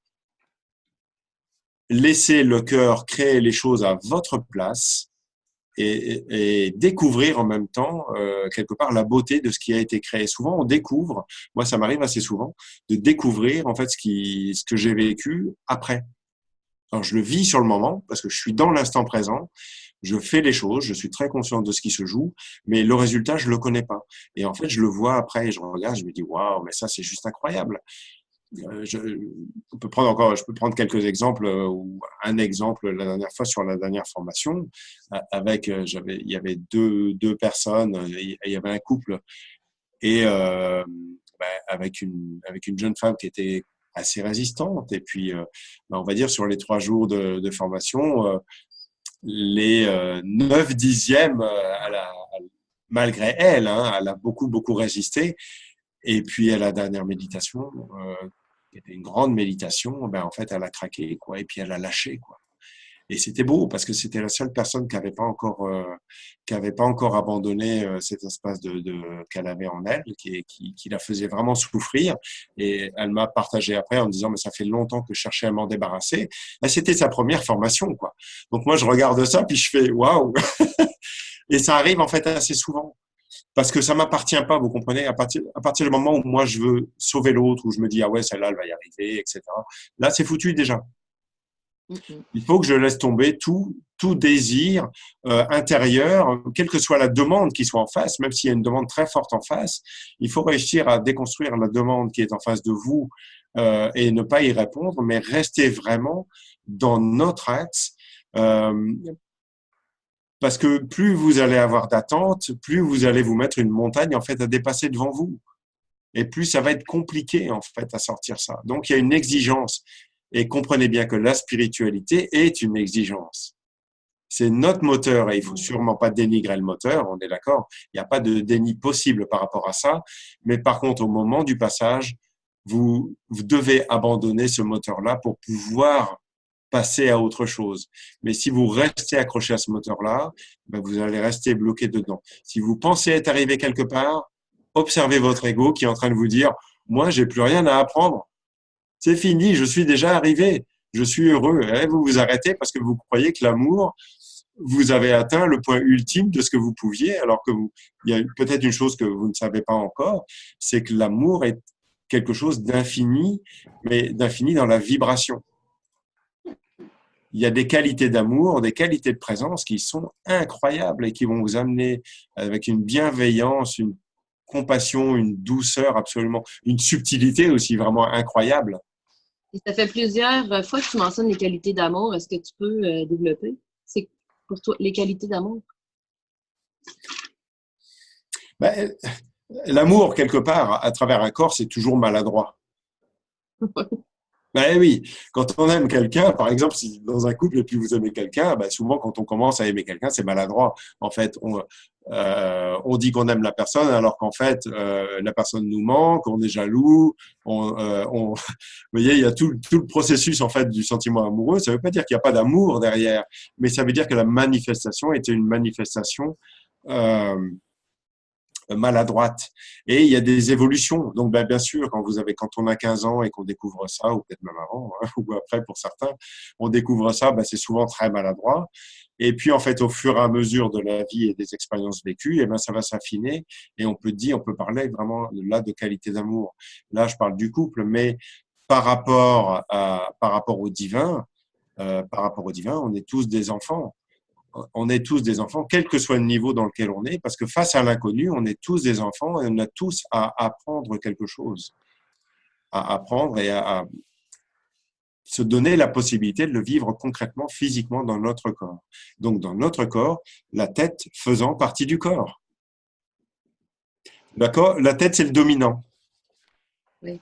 [SPEAKER 2] laisser le cœur créer les choses à votre place et découvrir en même temps, quelque part, la beauté de ce qui a été créé. Souvent, on découvre, moi ça m'arrive assez souvent, de découvrir en fait ce que j'ai vécu après. Alors, je le vis sur le moment parce que je suis dans l'instant présent, je fais les choses, je suis très conscient de ce qui se joue, mais le résultat, je le connais pas. Et en fait, je le vois après et je regarde, je me dis, waouh, mais ça, c'est juste incroyable. Je, je peux prendre quelques exemples ou un exemple la dernière fois sur la dernière formation avec, il y avait deux personnes, il y avait un couple et avec une jeune femme qui était assez résistante. Et puis, on va dire sur les 3 jours de formation, les 9/10, malgré elle, hein, elle a beaucoup résisté. Et puis à la dernière méditation, qui était une grande méditation, ben en fait elle a craqué quoi. Et puis elle a lâché quoi. Et c'était beau parce que c'était la seule personne qui avait pas encore abandonné cet espace qu'elle avait en elle, qui la faisait vraiment souffrir. Et elle m'a partagé après en me disant mais ça fait longtemps que je cherchais à m'en débarrasser. Ben, c'était sa première formation quoi. Donc moi je regarde ça puis je fais waouh. Et ça arrive en fait assez souvent. Parce que ça m'appartient pas, vous comprenez, à partir du moment où moi je veux sauver l'autre, où je me dis ah ouais celle-là elle va y arriver, etc. Là c'est foutu déjà. Il faut que je laisse tomber tout désir intérieur, quelle que soit la demande qui soit en face, même s'il y a une demande très forte en face, il faut réussir à déconstruire la demande qui est en face de vous et ne pas y répondre, mais rester vraiment dans notre axe. Euh, parce que plus vous allez avoir d'attentes, plus vous allez vous mettre une montagne en fait à dépasser devant vous. Et plus ça va être compliqué en fait à sortir ça. Donc il y a une exigence. Et comprenez bien que la spiritualité est une exigence. C'est notre moteur et il faut sûrement pas dénigrer le moteur, on est d'accord. Il n'y a pas de déni possible par rapport à ça. Mais par contre, au moment du passage, vous devez abandonner ce moteur-là pour pouvoir passer à autre chose. Mais si vous restez accroché à ce moteur-là, ben vous allez rester bloqué dedans. Si vous pensez être arrivé quelque part, observez votre ego qui est en train de vous dire, moi, j'ai plus rien à apprendre. C'est fini, je suis déjà arrivé, je suis heureux. Et vous vous arrêtez parce que vous croyez que l'amour, vous avez atteint le point ultime de ce que vous pouviez, alors que il y a peut-être une chose que vous ne savez pas encore, c'est que l'amour est quelque chose d'infini, mais d'infini dans la vibration. Il y a des qualités d'amour, des qualités de présence qui sont incroyables et qui vont vous amener avec une bienveillance, une compassion, une douceur absolument, une subtilité aussi vraiment incroyable.
[SPEAKER 3] Et ça fait plusieurs fois que tu mentionnes les qualités d'amour. Est-ce que tu peux développer? C'est pour toi les qualités d'amour?
[SPEAKER 2] Ben, l'amour, quelque part, à travers un corps, c'est toujours maladroit. Ben oui, quand on aime quelqu'un, par exemple, si dans un couple et puis vous aimez quelqu'un, ben souvent quand on commence à aimer quelqu'un, c'est maladroit. En fait, on dit qu'on aime la personne alors qu'en fait, la personne nous manque, on est jaloux. Vous voyez, il y a tout le processus en fait du sentiment amoureux. Ça ne veut pas dire qu'il n'y a pas d'amour derrière, mais ça veut dire que la manifestation était une manifestation euh, maladroite. Et il y a des évolutions. Donc, ben, bien sûr, quand on a 15 ans et qu'on découvre ça, ou peut-être même avant, hein, ou après pour certains, on découvre ça, ben, c'est souvent très maladroit. Et puis, en fait, au fur et à mesure de la vie et des expériences vécues, et ben, ça va s'affiner et on peut parler vraiment là de qualité d'amour. Là, je parle du couple, mais par rapport au divin, on est tous des enfants. On est tous des enfants, quel que soit le niveau dans lequel on est, parce que face à l'inconnu, on est tous des enfants et on a tous à apprendre quelque chose, à apprendre et à se donner la possibilité de le vivre concrètement, physiquement dans notre corps. Donc, dans notre corps, la tête faisant partie du corps. D'accord? La tête, c'est le dominant.
[SPEAKER 3] Oui.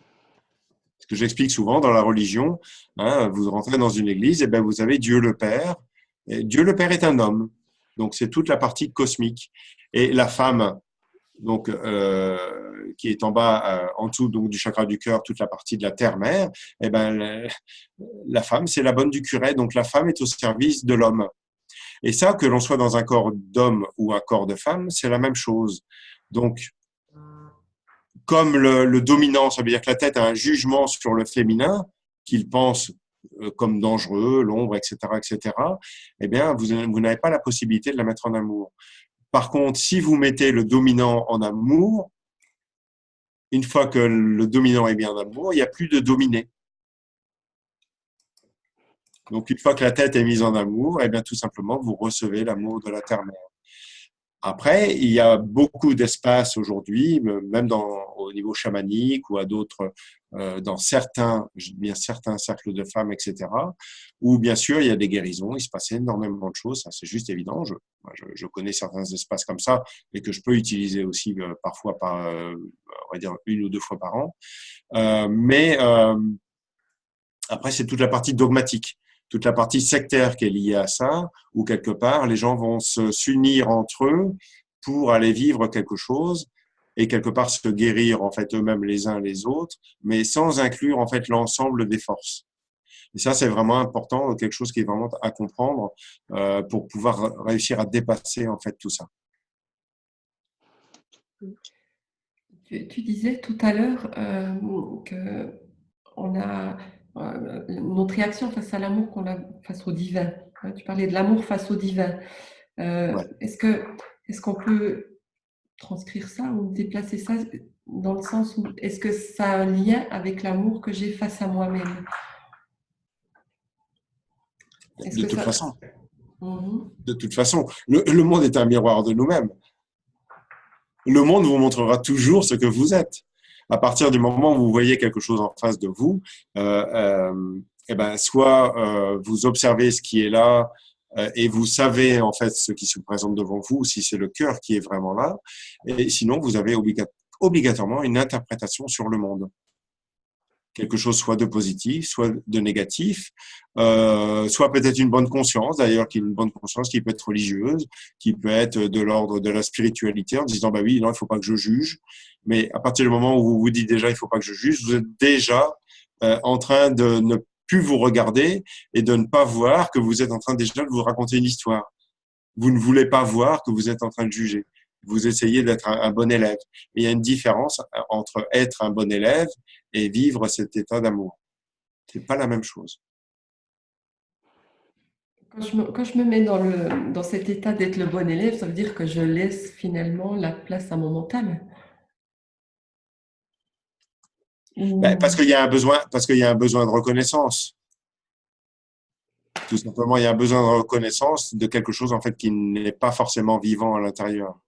[SPEAKER 2] Ce que j'explique souvent dans la religion, hein, vous rentrez dans une église, et ben vous avez Dieu le Père. Et Dieu le Père est un homme. Donc, c'est toute la partie cosmique. Et la femme, donc qui est en bas, en dessous donc du chakra du cœur, toute la partie de la terre-mère, et ben la femme, c'est la bonne du curé. Donc la femme est au service de l'homme. Et ça, que l'on soit dans un corps d'homme ou un corps de femme, c'est la même chose. Donc, comme le dominant, ça veut dire que la tête a un jugement sur le féminin qu'il pense comme dangereux, l'ombre, etc., etc., eh bien, vous n'avez pas la possibilité de la mettre en amour. Par contre, si vous mettez le dominant en amour, une fois que le dominant est bien en amour, il n'y a plus de dominé. Donc, une fois que la tête est mise en amour, eh bien, tout simplement, vous recevez l'amour de la terre-mère. Après, il y a beaucoup d'espace aujourd'hui, même au niveau chamanique ou à d'autres, dans certains cercles de femmes, etc., où bien sûr il y a des guérisons, il se passe énormément de choses, ça c'est juste évident. Je connais certains espaces comme ça et que je peux utiliser aussi parfois on va dire 1 ou 2 fois par an. Mais après, c'est toute la partie dogmatique, toute la partie sectaire qui est liée à ça, où quelque part, les gens vont s'unir entre eux pour aller vivre quelque chose et quelque part se guérir en fait eux-mêmes les uns les autres, mais sans inclure en fait l'ensemble des forces. Et ça, c'est vraiment important, quelque chose qui est vraiment à comprendre pour pouvoir réussir à dépasser en fait tout ça.
[SPEAKER 1] Tu disais tout à l'heure que on a notre réaction face à l'amour qu'on a face au divin. Tu parlais de l'amour face au divin.
[SPEAKER 2] Ouais.
[SPEAKER 1] Est-ce qu'on peut transcrire ça ou déplacer ça dans le sens où est-ce que ça a un lien avec l'amour que j'ai face à moi-même? Est-ce
[SPEAKER 2] De
[SPEAKER 1] que
[SPEAKER 2] toute
[SPEAKER 1] ça...
[SPEAKER 2] façon,
[SPEAKER 1] Mhm.
[SPEAKER 2] de toute façon, le monde est un miroir de nous-mêmes. Le monde vous montrera toujours ce que vous êtes. À partir du moment où vous voyez quelque chose en face de vous, eh ben, soit vous observez ce qui est là et vous savez en fait ce qui se présente devant vous, si c'est le cœur qui est vraiment là, et sinon vous avez obligatoirement une interprétation sur le monde. Quelque chose soit de positif, soit de négatif, soit peut-être une bonne conscience, d'ailleurs, qui est une bonne conscience qui peut être religieuse, qui peut être de l'ordre de la spiritualité, en disant, bah oui, non, il ne faut pas que je juge. Mais à partir du moment où vous vous dites déjà, il ne faut pas que je juge, vous êtes déjà en train de ne plus vous regarder et de ne pas voir que vous êtes en train déjà de vous raconter une histoire. Vous ne voulez pas voir que vous êtes en train de juger. Vous essayez d'être un bon élève. Et il y a une différence entre être un bon élève et vivre cet état d'amour. C'est pas la même chose.
[SPEAKER 1] Quand je me mets dans cet état d'être le bon élève, ça veut dire que je laisse finalement la place à mon mental.
[SPEAKER 2] Ben,
[SPEAKER 1] Ou...
[SPEAKER 2] parce qu'il y a un besoin de reconnaissance. Tout simplement, il y a un besoin de reconnaissance de quelque chose en fait qui n'est pas forcément vivant à l'intérieur.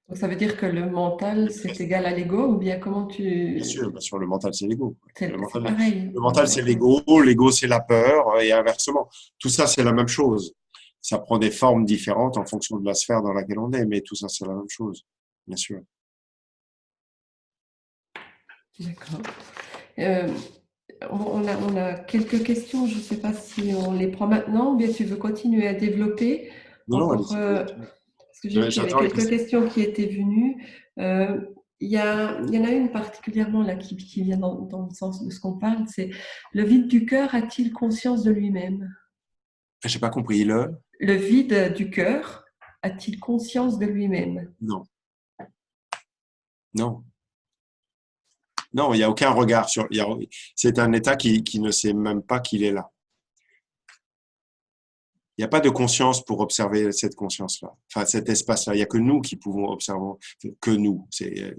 [SPEAKER 1] Donc ça veut dire que le mental, c'est égal à l'ego, ou bien comment tu...
[SPEAKER 2] Bien sûr, le mental, c'est l'ego.
[SPEAKER 1] C'est pareil.
[SPEAKER 2] Le
[SPEAKER 1] Ah,
[SPEAKER 2] mental, c'est
[SPEAKER 1] d'accord.
[SPEAKER 2] l'ego, c'est la peur, et inversement. Tout ça, c'est la même chose. Ça prend des formes différentes en fonction de la sphère dans laquelle on est, mais tout ça, c'est la même chose, bien sûr.
[SPEAKER 1] D'accord. Euh, on a quelques questions, je ne sais pas si on les prend maintenant ou bien tu veux continuer à développer
[SPEAKER 2] Non,
[SPEAKER 1] encore,
[SPEAKER 2] allez-y.
[SPEAKER 1] parce que j'ai vu qu'il y avait
[SPEAKER 2] J'attends les
[SPEAKER 1] quelques
[SPEAKER 2] questions.
[SPEAKER 1] questions qui étaient venues. Il y en a une particulièrement là qui vient dans le sens de ce qu'on parle, c'est le vide du cœur a-t-il conscience de lui-même?
[SPEAKER 2] Je n'ai pas compris le.
[SPEAKER 1] Le vide du cœur a-t-il conscience de lui-même?
[SPEAKER 2] Non, non. Non, il n'y a aucun regard sur. C'est un état qui ne sait même pas qu'il est là. Il n'y a pas de conscience pour observer cette conscience-là, enfin cet espace-là. Il n'y a que nous qui pouvons observer, que nous. C'est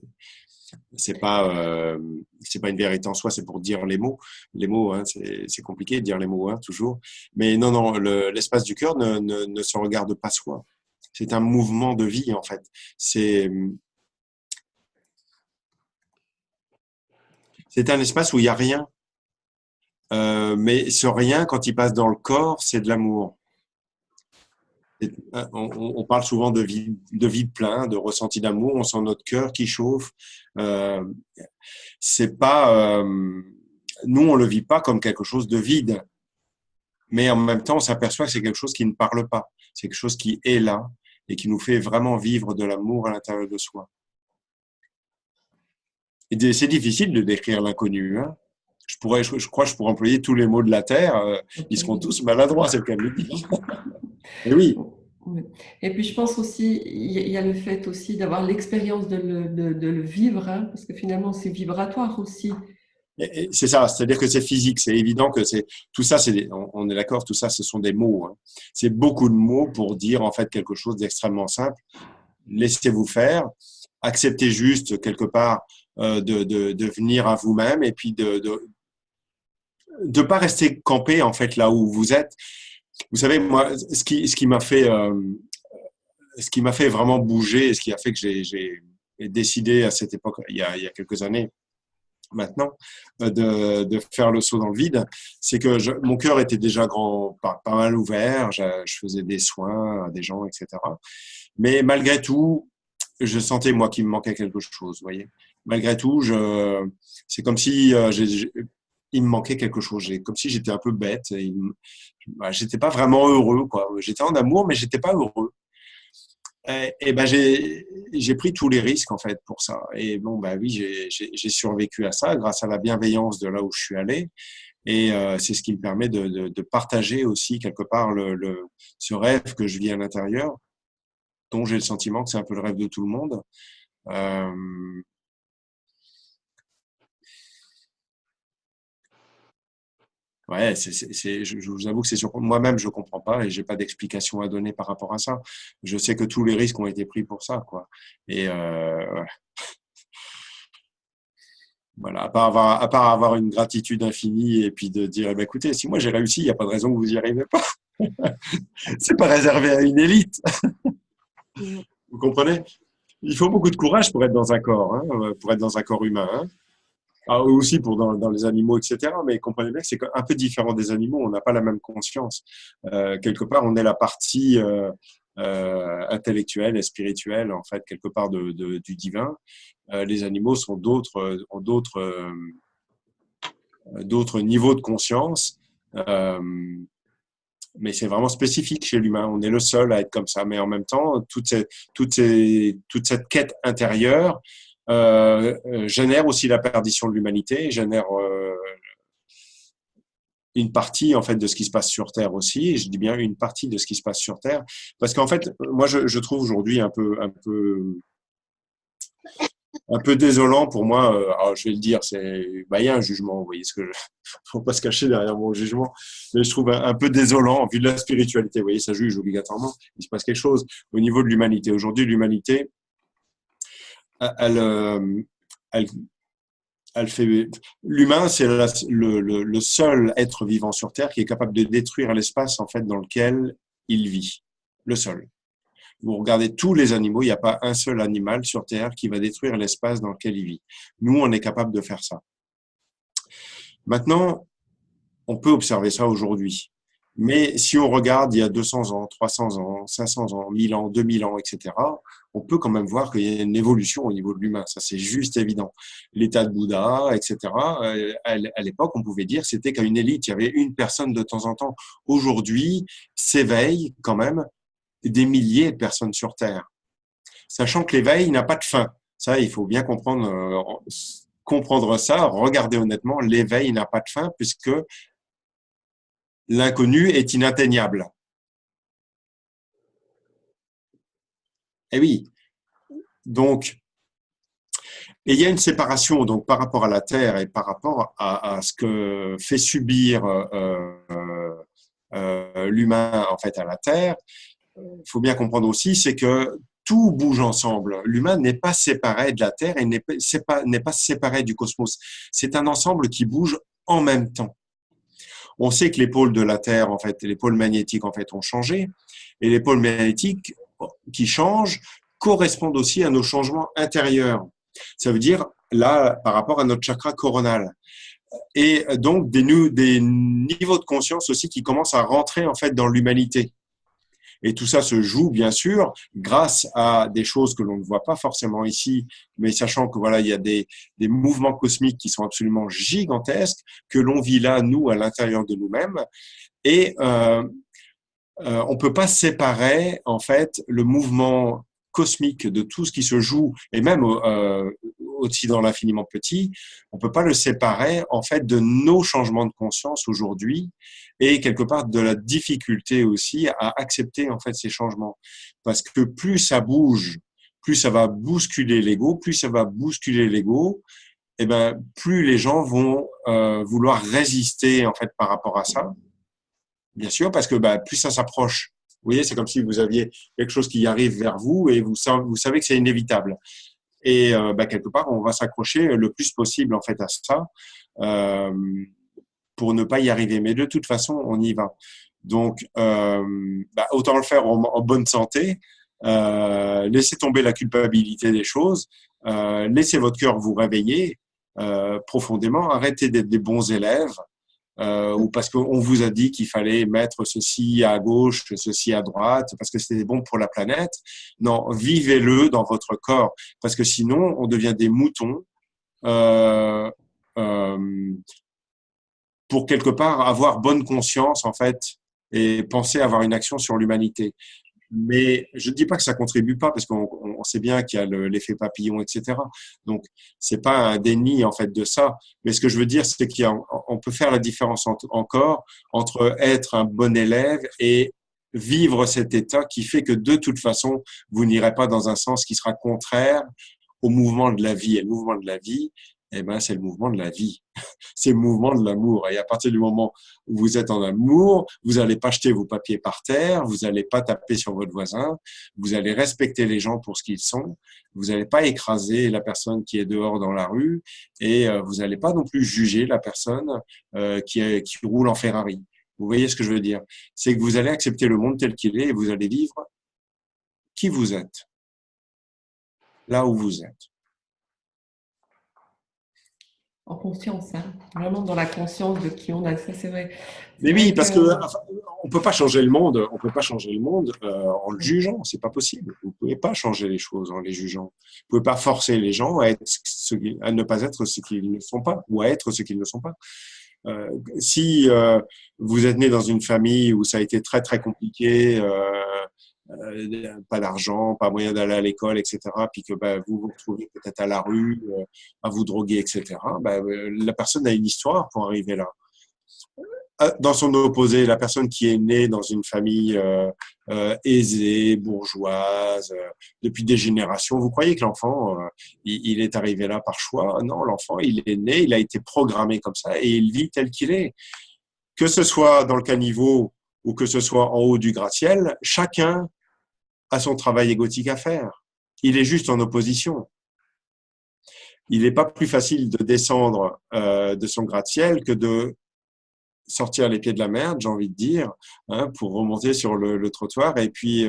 [SPEAKER 2] pas une vérité en soi, c'est pour dire les mots. Les mots, hein, c'est compliqué de dire les mots, hein, toujours. Mais non, non, l'espace du cœur ne se regarde pas soi. C'est un mouvement de vie, en fait. C'est un espace où il n'y a rien. Mais ce rien, quand il passe dans le corps, c'est de l'amour. On parle souvent de vide plein, de ressenti d'amour. On sent notre cœur qui chauffe. Euh, c'est pas, nous, on le vit pas comme quelque chose de vide, mais en même temps, on s'aperçoit que c'est quelque chose qui ne parle pas. C'est quelque chose qui est là et qui nous fait vraiment vivre de l'amour à l'intérieur de soi. Et c'est difficile de décrire l'inconnu, hein. Je crois que je pourrais employer tous les mots de la terre. Ils seront tous maladroits, c'est le cas de le dire. Et oui.
[SPEAKER 1] Oui. Et puis je pense aussi, il y a le fait aussi d'avoir l'expérience de le vivre, hein, parce que finalement c'est vibratoire aussi.
[SPEAKER 2] C'est ça, c'est-à-dire que c'est physique, c'est évident que c'est tout ça, on est d'accord, tout ça, ce sont des mots, hein. C'est beaucoup de mots pour dire en fait quelque chose d'extrêmement simple. Laissez-vous faire, acceptez juste quelque part de venir à vous-même et puis de pas rester campé en fait là où vous êtes. Vous savez, moi, ce qui m'a fait vraiment bouger, et ce qui a fait que j'ai décidé à cette époque, il y a quelques années maintenant, de faire le saut dans le vide, c'est que mon cœur était déjà pas mal ouvert, je faisais des soins à des gens, etc. Mais malgré tout, je sentais moi qu'il me manquait quelque chose, vous voyez. Malgré tout, c'est comme si il me manquait quelque chose. Comme si j'étais un peu bête. J'étais pas vraiment heureux, quoi. J'étais en amour, mais j'étais pas heureux. Et ben j'ai pris tous les risques en fait pour ça. Et bon bah oui, j'ai survécu à ça grâce à la bienveillance de là où je suis allé. Et c'est ce qui me permet de partager aussi quelque part ce rêve que je vis à l'intérieur, dont j'ai le sentiment que c'est un peu le rêve de tout le monde. Euh, Ouais, je vous avoue que c'est sûr. Moi-même, je comprends pas et j'ai pas d'explication à donner par rapport à ça. Je sais que tous les risques ont été pris pour ça, quoi. Et voilà, à part avoir une gratitude infinie et puis de dire, eh ben, écoutez, si moi j'ai réussi, il n'y a pas de raison que vous y arrivez pas. C'est pas réservé à une élite. Vous comprenez? Il faut beaucoup de courage pour être dans un corps, hein, pour être dans un corps humain, hein. Ah, aussi pour dans les animaux, etc. Mais comprenez bien que c'est un peu différent des animaux. On n'a pas la même conscience. Quelque part, on est la partie intellectuelle et spirituelle, en fait, quelque part du divin. Les animaux ont d'autres niveaux de conscience. Mais c'est vraiment spécifique chez l'humain. On est le seul à être comme ça. Mais en même temps, toute cette quête intérieure génère aussi la perdition de l'humanité, génère une partie en fait de ce qui se passe sur Terre aussi. Et je dis bien une partie de ce qui se passe sur Terre, parce qu'en fait, moi, je trouve aujourd'hui un peu désolant pour moi. Alors, je vais le dire, il y a un jugement. Vous voyez ce que faut pas se cacher derrière mon jugement, mais je trouve un peu désolant en vue de la spiritualité. Vous voyez, ça juge obligatoirement. Il se passe quelque chose au niveau de l'humanité. Aujourd'hui, l'humanité, elle, elle, elle fait. L'humain, c'est le seul être vivant sur Terre qui est capable de détruire l'espace en fait dans lequel il vit. Le seul. Vous regardez tous les animaux, il n'y a pas un seul animal sur Terre qui va détruire l'espace dans lequel il vit. Nous, on est capable de faire ça. Maintenant, on peut observer ça aujourd'hui. Mais si on regarde il y a 200 ans, 300 ans, 500 ans, 1000 ans, 2000 ans, etc., on peut quand même voir qu'il y a une évolution au niveau de l'humain. Ça, c'est juste évident. L'état de Bouddha, etc. À l'époque, on pouvait dire c'était qu'à une élite, il y avait une personne de temps en temps. Aujourd'hui, s'éveillent quand même des milliers de personnes sur Terre. Sachant que l'éveil n'a pas de fin. Ça, il faut bien comprendre ça. Regardez honnêtement, l'éveil n'a pas de fin puisque l'inconnu est inatteignable. Eh oui. Donc, et il y a une séparation donc par rapport à la Terre et par rapport à ce que fait subir l'humain en fait à la Terre. Il faut bien comprendre aussi, c'est que tout bouge ensemble. L'humain n'est pas séparé de la Terre et n'est pas séparé du cosmos. C'est un ensemble qui bouge en même temps. On sait que les pôles de la Terre, en fait, les pôles magnétiques, en fait, ont changé. Et les pôles magnétiques qui changent correspondent aussi à nos changements intérieurs. Ça veut dire, là, par rapport à notre chakra coronal. Et donc, des niveaux de conscience aussi qui commencent à rentrer, en fait, dans l'humanité. Et tout ça se joue, bien sûr, grâce à des choses que l'on ne voit pas forcément ici, mais sachant que voilà, il y a des mouvements cosmiques qui sont absolument gigantesques, que l'on vit là, nous, à l'intérieur de nous-mêmes. Et on peut pas séparer, en fait, le mouvement cosmique de tout ce qui se joue, et même aussi dans l'infiniment petit, on peut pas le séparer, en fait, de nos changements de conscience aujourd'hui, et quelque part de la difficulté aussi à accepter, en fait, ces changements. Parce que plus ça bouge, plus ça va bousculer l'ego, et ben, plus les gens vont vouloir résister, en fait, par rapport à ça. Bien sûr, parce que bah, plus ça s'approche. Vous voyez, c'est comme si vous aviez quelque chose qui arrive vers vous et vous savez que c'est inévitable. Et bah, quelque part, on va s'accrocher le plus possible en fait à ça euh, pour ne pas y arriver. Mais de toute façon, on y va. Donc, bah, autant le faire en bonne santé. Laissez tomber la culpabilité des choses. Laissez votre cœur vous réveiller profondément. Arrêtez d'être des bons élèves. Ou parce qu'on vous a dit qu'il fallait mettre ceci à gauche, ceci à droite, parce que c'était bon pour la planète. Non, vivez-le dans votre corps, parce que sinon, on devient des moutons euh, euh, pour quelque part avoir bonne conscience, en fait, et penser avoir une action sur l'humanité. Mais je ne dis pas que ça contribue pas, parce qu'on sait bien qu'il y a l'effet papillon, etc. Donc, c'est pas un déni en fait de ça. Mais ce que je veux dire, c'est qu'on peut faire la différence encore entre être un bon élève et vivre cet état qui fait que de toute façon, vous n'irez pas dans un sens qui sera contraire au mouvement de la vie. Et le mouvement de la vie, eh ben, c'est le mouvement de la vie. C'est le mouvement de l'amour. Et à partir du moment où vous êtes en amour, vous n'allez pas jeter vos papiers par terre, vous n'allez pas taper sur votre voisin, vous allez respecter les gens pour ce qu'ils sont, vous n'allez pas écraser la personne qui est dehors dans la rue et vous n'allez pas non plus juger la personne qui roule en Ferrari. Vous voyez ce que je veux dire? C'est que vous allez accepter le monde tel qu'il est et vous allez vivre qui vous êtes, là où vous êtes.
[SPEAKER 1] En conscience, hein. Vraiment dans la conscience de qui on a, ça c'est vrai.
[SPEAKER 2] Mais
[SPEAKER 1] Vrai
[SPEAKER 2] oui, parce que
[SPEAKER 1] que
[SPEAKER 2] enfin, on peut pas changer le monde, en le jugeant, c'est pas possible. Vous pouvez pas changer les choses en les jugeant. Vous pouvez pas forcer les gens à ne pas être ce qu'ils ne sont pas ou à être ce qu'ils ne sont pas. Si vous êtes né dans une famille où ça a été très très compliqué, pas d'argent, pas moyen d'aller à l'école, etc., puis que bah, vous vous retrouvez peut-être à la rue, à vous droguer, etc., bah, la personne a une histoire pour arriver là. Dans son opposé, la personne qui est née dans une famille aisée, bourgeoise, depuis des générations, vous croyez que l'enfant, il est arrivé là par choix? Non, l'enfant, il est né, il a été programmé comme ça et il vit tel qu'il est. Que ce soit dans le caniveau ou que ce soit en haut du gratte-ciel, chacun a son travail égotique à faire. Il est juste en opposition. Il n'est pas plus facile de descendre de son gratte-ciel que de sortir les pieds de la merde, j'ai envie de dire, hein, pour remonter sur le trottoir et puis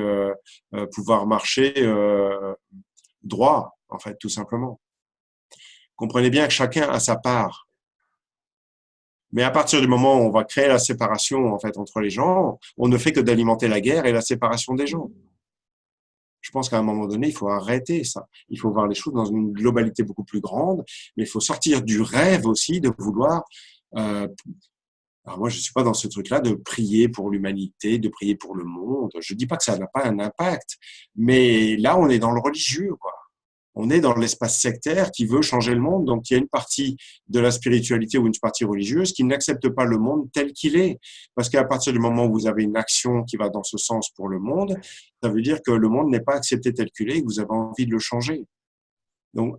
[SPEAKER 2] pouvoir marcher droit, en fait, tout simplement. Comprenez bien que chacun a sa part. Mais à partir du moment où on va créer la séparation en fait entre les gens, on ne fait que d'alimenter la guerre et la séparation des gens. Je pense qu'à un moment donné, il faut arrêter ça. Il faut voir les choses dans une globalité beaucoup plus grande, mais il faut sortir du rêve aussi de vouloir. Alors moi, je suis pas dans ce truc-là de prier pour l'humanité, de prier pour le monde. Je dis pas que ça n'a pas un impact, mais là, on est dans le religieux, quoi. On est dans l'espace sectaire qui veut changer le monde. Donc, il y a une partie de la spiritualité ou une partie religieuse qui n'accepte pas le monde tel qu'il est. Parce qu'à partir du moment où vous avez une action qui va dans ce sens pour le monde, ça veut dire que le monde n'est pas accepté tel qu'il est et que vous avez envie de le changer. Donc,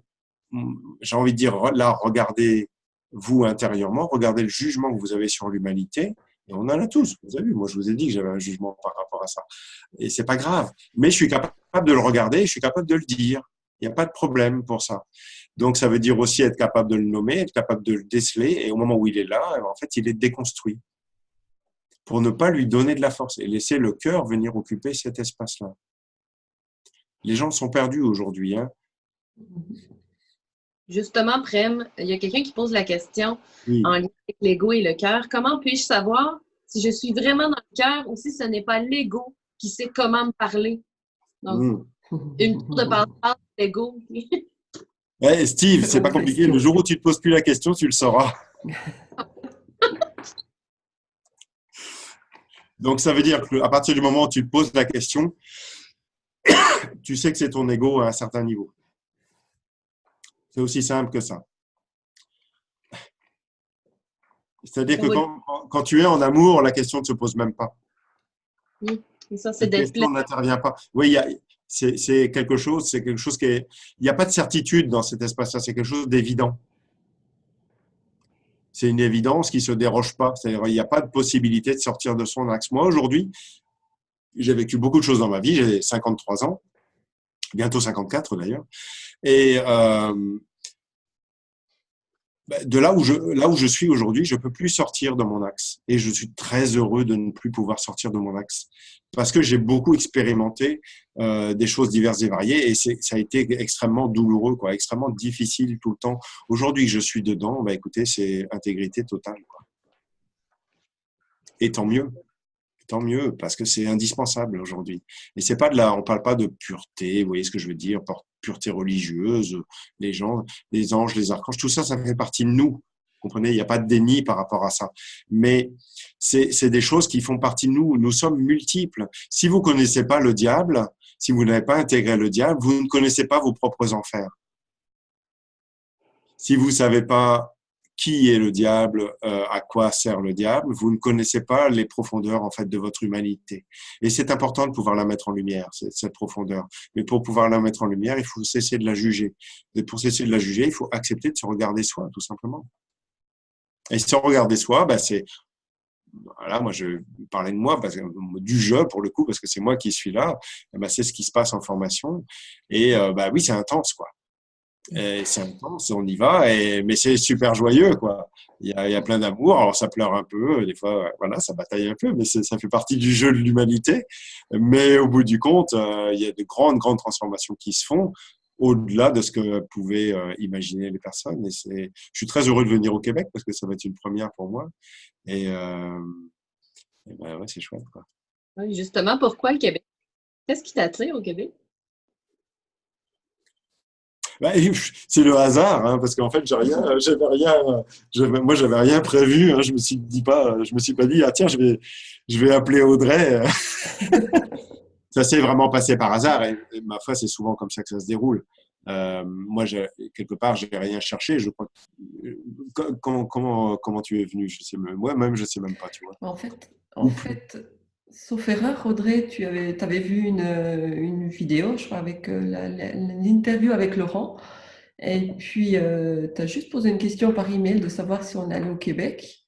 [SPEAKER 2] j'ai envie de dire, là, regardez-vous intérieurement, regardez le jugement que vous avez sur l'humanité. Et on en a tous. Vous avez vu, moi, je vous ai dit que j'avais un jugement par rapport à ça. Et c'est pas grave. Mais je suis capable de le regarder, je suis capable de le dire. Il n'y a pas de problème pour ça. Donc, ça veut dire aussi être capable de le nommer, être capable de le déceler. Et au moment où il est là, en fait, il est déconstruit pour ne pas lui donner de la force et laisser le cœur venir occuper cet espace-là. Les gens sont perdus aujourd'hui. Hein.
[SPEAKER 3] Justement, Prem, il y a quelqu'un qui pose la question
[SPEAKER 2] Oui.
[SPEAKER 3] en lien avec l'ego et le cœur. Comment puis-je savoir si je suis vraiment dans le cœur ou si ce n'est pas l'ego qui sait comment me parler? Donc, une tour de passe-passe de l'ego.
[SPEAKER 2] Hey, Steve, c'est pas compliqué. Le jour où tu te poses plus la question, tu le sauras. Donc, ça veut dire qu'à partir du moment où tu te poses la question, tu sais que c'est ton ego à un certain niveau. C'est aussi simple que ça. C'est-à-dire que quand tu es en amour, la question ne se pose même pas.
[SPEAKER 3] Oui, et ça, c'est
[SPEAKER 2] La
[SPEAKER 3] d'être
[SPEAKER 2] question
[SPEAKER 3] plein.
[SPEAKER 2] n'intervient pas. Oui, c'est quelque chose qui est. Il n'y a pas de certitude dans cet espace-là, c'est quelque chose d'évident. C'est une évidence qui ne se déroge pas. C'est-à-dire il n'y a pas de possibilité de sortir de son axe. Moi, aujourd'hui, j'ai vécu beaucoup de choses dans ma vie. J'ai 53 ans, bientôt 54 d'ailleurs. Et de là où je suis aujourd'hui, je ne peux plus sortir de mon axe. Et je suis très heureux de ne plus pouvoir sortir de mon axe. Parce que j'ai beaucoup expérimenté des choses diverses et variées. Et ça a été extrêmement douloureux, quoi, extrêmement difficile tout le temps. Aujourd'hui que je suis dedans, bah, écoutez, c'est intégrité totale, quoi. Et tant mieux. Tant mieux, parce que c'est indispensable aujourd'hui. Et c'est pas on parle pas de pureté, vous voyez ce que je veux dire, pureté religieuse, les gens, les anges, les archanges, tout ça, ça fait partie de nous. Vous comprenez, il n'y a pas de déni par rapport à ça. Mais c'est des choses qui font partie de nous. Nous sommes multiples. Si vous connaissez pas le diable, si vous n'avez pas intégré le diable, vous ne connaissez pas vos propres enfers. Si vous savez pas qui est le diable, à quoi sert le diable, vous ne connaissez pas les profondeurs en fait de votre humanité. Et c'est important de pouvoir la mettre en lumière, cette profondeur. Mais pour pouvoir la mettre en lumière, il faut cesser de la juger. Et pour cesser de la juger, il faut accepter de se regarder soi, tout simplement. Et se regarder soi, bah, c'est voilà, moi je parlais de moi parce que du jeu pour le coup parce que c'est moi qui suis là. Bah, c'est ce qui se passe en formation. Et bah oui, c'est intense quoi. C'est intense, on y va, mais c'est super joyeux, quoi. Il y a plein d'amour, alors ça pleure un peu, des fois, voilà, ça bataille un peu, mais ça fait partie du jeu de l'humanité. Mais au bout du compte, il y a de grandes, grandes transformations qui se font au-delà de ce que pouvaient imaginer les personnes. Je suis très heureux de venir au Québec parce que ça va être une première pour moi. Et ben ouais, c'est chouette, quoi.
[SPEAKER 3] Oui, justement, pourquoi le Québec? Qu'est-ce qui t'attire au Québec?
[SPEAKER 2] Bah, c'est le hasard, hein, parce qu'en fait, moi, j'avais rien prévu. Hein, je me suis pas dit, ah tiens, je vais appeler Audrey. Ça s'est vraiment passé par hasard, et ma foi, c'est souvent comme ça que ça se déroule. Moi, quelque part, j'ai rien cherché. Je crois. Comment tu es venu? Moi-même, je sais même pas. Tu vois.
[SPEAKER 1] En fait, sauf erreur, Audrey, tu avais vu une vidéo, je crois, avec l'interview avec Laurent. Et puis, tu as juste posé une question par email de savoir si on allait au Québec.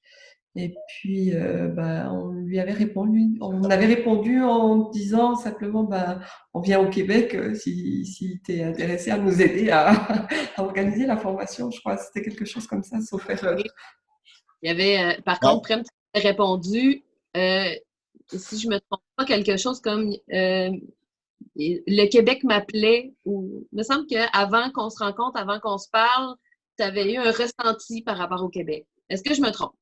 [SPEAKER 1] Et puis, bah, on avait répondu en disant simplement, bah, on vient au Québec si tu es intéressé à nous aider à organiser la formation. Je crois que c'était quelque chose comme ça, sauf erreur.
[SPEAKER 3] Il y avait, par
[SPEAKER 2] Ouais.
[SPEAKER 3] contre, Prem, tu as répondu, si je me trompe pas, quelque chose comme le Québec m'appelait, ou il me semble qu'avant qu'on se rencontre, avant qu'on se parle, tu avais eu un ressenti par rapport au Québec. Est-ce que je me trompe?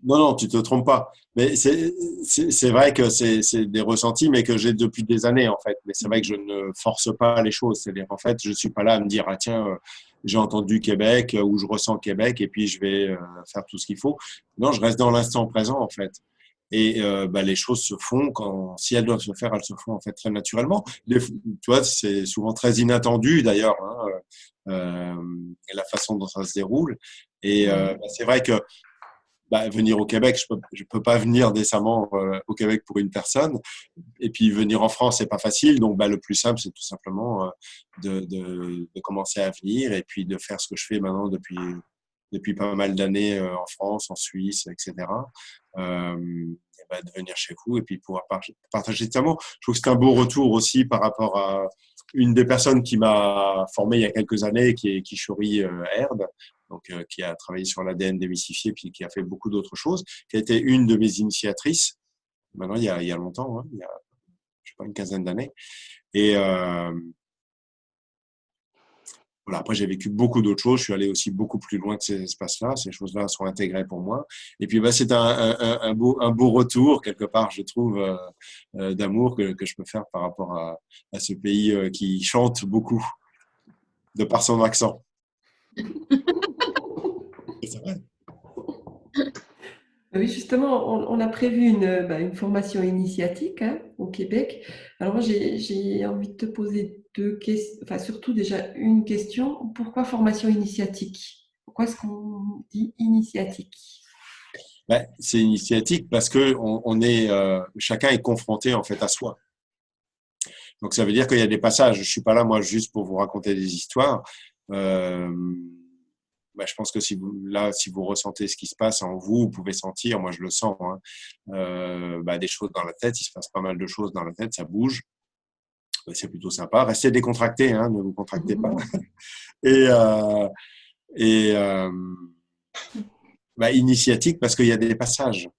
[SPEAKER 2] Non, non, tu te trompes pas. Mais c'est vrai que c'est des ressentis, mais que j'ai depuis des années, en fait. Mais c'est vrai que je ne force pas les choses. C'est-à-dire, en fait, je suis pas là à me dire, ah tiens, j'ai entendu Québec ou je ressens Québec et puis je vais faire tout ce qu'il faut. Non, je reste dans l'instant présent, en fait. Et bah, les choses se font quand, si elles doivent se faire, elles se font en fait très naturellement. Tu vois, c'est souvent très inattendu d'ailleurs, hein, la façon dont ça se déroule. Et
[SPEAKER 1] Ouais.
[SPEAKER 2] bah, c'est vrai que bah, venir au Québec, je peux pas venir décemment au Québec pour une personne. Et puis venir en France, c'est pas facile. Donc bah, le plus simple, c'est tout simplement de commencer à venir et puis de faire ce que je fais maintenant depuis pas mal d'années en France, en Suisse, etc. Et bah, de venir chez vous et puis pouvoir partager cet amour. Je trouve que c'est un beau retour aussi par rapport à une des personnes qui m'a formé il y a quelques années, qui est Kishori Erd, donc, qui a travaillé sur l'ADN démystifié, puis qui a fait beaucoup d'autres choses, qui a été une de mes initiatrices, maintenant il y a longtemps, hein, il y a je sais pas, une quinzaine d'années. Et voilà, après, j'ai vécu beaucoup d'autres choses. Je suis allé aussi beaucoup plus loin que ces espaces-là. Ces choses-là sont intégrées pour moi. Et puis, bah, c'est un beau retour, quelque part, je trouve, d'amour que je peux faire par rapport à ce pays qui chante beaucoup, de par son accent. C'est vrai.
[SPEAKER 1] Oui, justement, on a prévu une formation initiatique hein, au Québec. Alors moi, j'ai envie de te poser deux questions, enfin surtout déjà une question. Pourquoi formation initiatique? Pourquoi est-ce qu'on dit initiatique?
[SPEAKER 2] Ben, c'est initiatique parce que on est, chacun est confronté en fait à soi. Donc ça veut dire qu'il y a des passages. Je suis pas là moi juste pour vous raconter des histoires. Euh, bah, je pense que si vous là, si vous ressentez ce qui se passe en vous, vous pouvez sentir. Moi, je le sens. Hein, bah, des choses dans la tête. Il se passe pas mal de choses dans la tête. Ça bouge. C'est plutôt sympa. Restez décontracté. Hein, ne vous contractez pas. Et et bah, initiatique parce qu'il y a des passages.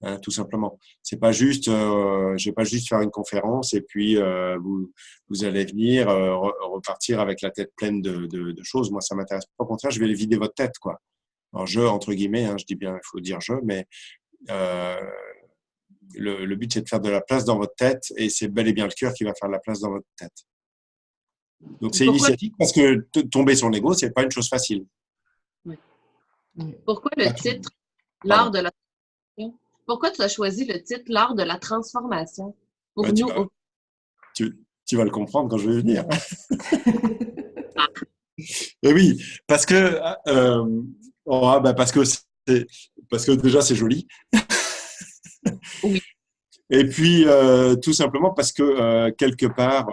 [SPEAKER 2] Hein, tout simplement. C'est pas juste, je vais pas juste faire une conférence et puis vous allez venir repartir avec la tête pleine de choses. Moi, ça m'intéresse pas. Au contraire, je vais les vider votre tête, quoi. Alors, je entre guillemets, hein, je dis bien, il faut dire je, mais euh, le but c'est de faire de la place dans votre tête et c'est bel et bien le cœur qui va faire de la place dans votre tête. Donc c'est
[SPEAKER 3] Pourquoi,
[SPEAKER 2] initiatique parce que tomber son ego, c'est pas une chose facile.
[SPEAKER 3] oui.
[SPEAKER 1] Oui.
[SPEAKER 3] Pourquoi le
[SPEAKER 2] Pas tout.
[SPEAKER 3] titre, l'art
[SPEAKER 2] Pardon.
[SPEAKER 3] de la transformation? Pourquoi tu as choisi le titre, l'art de la transformation?
[SPEAKER 2] Ouais,
[SPEAKER 3] Pour nous,
[SPEAKER 2] tu vas le comprendre quand je vais venir. Et oui, parce que bah parce que parce que déjà c'est joli.
[SPEAKER 3] oui.
[SPEAKER 2] Et puis tout simplement parce que quelque part,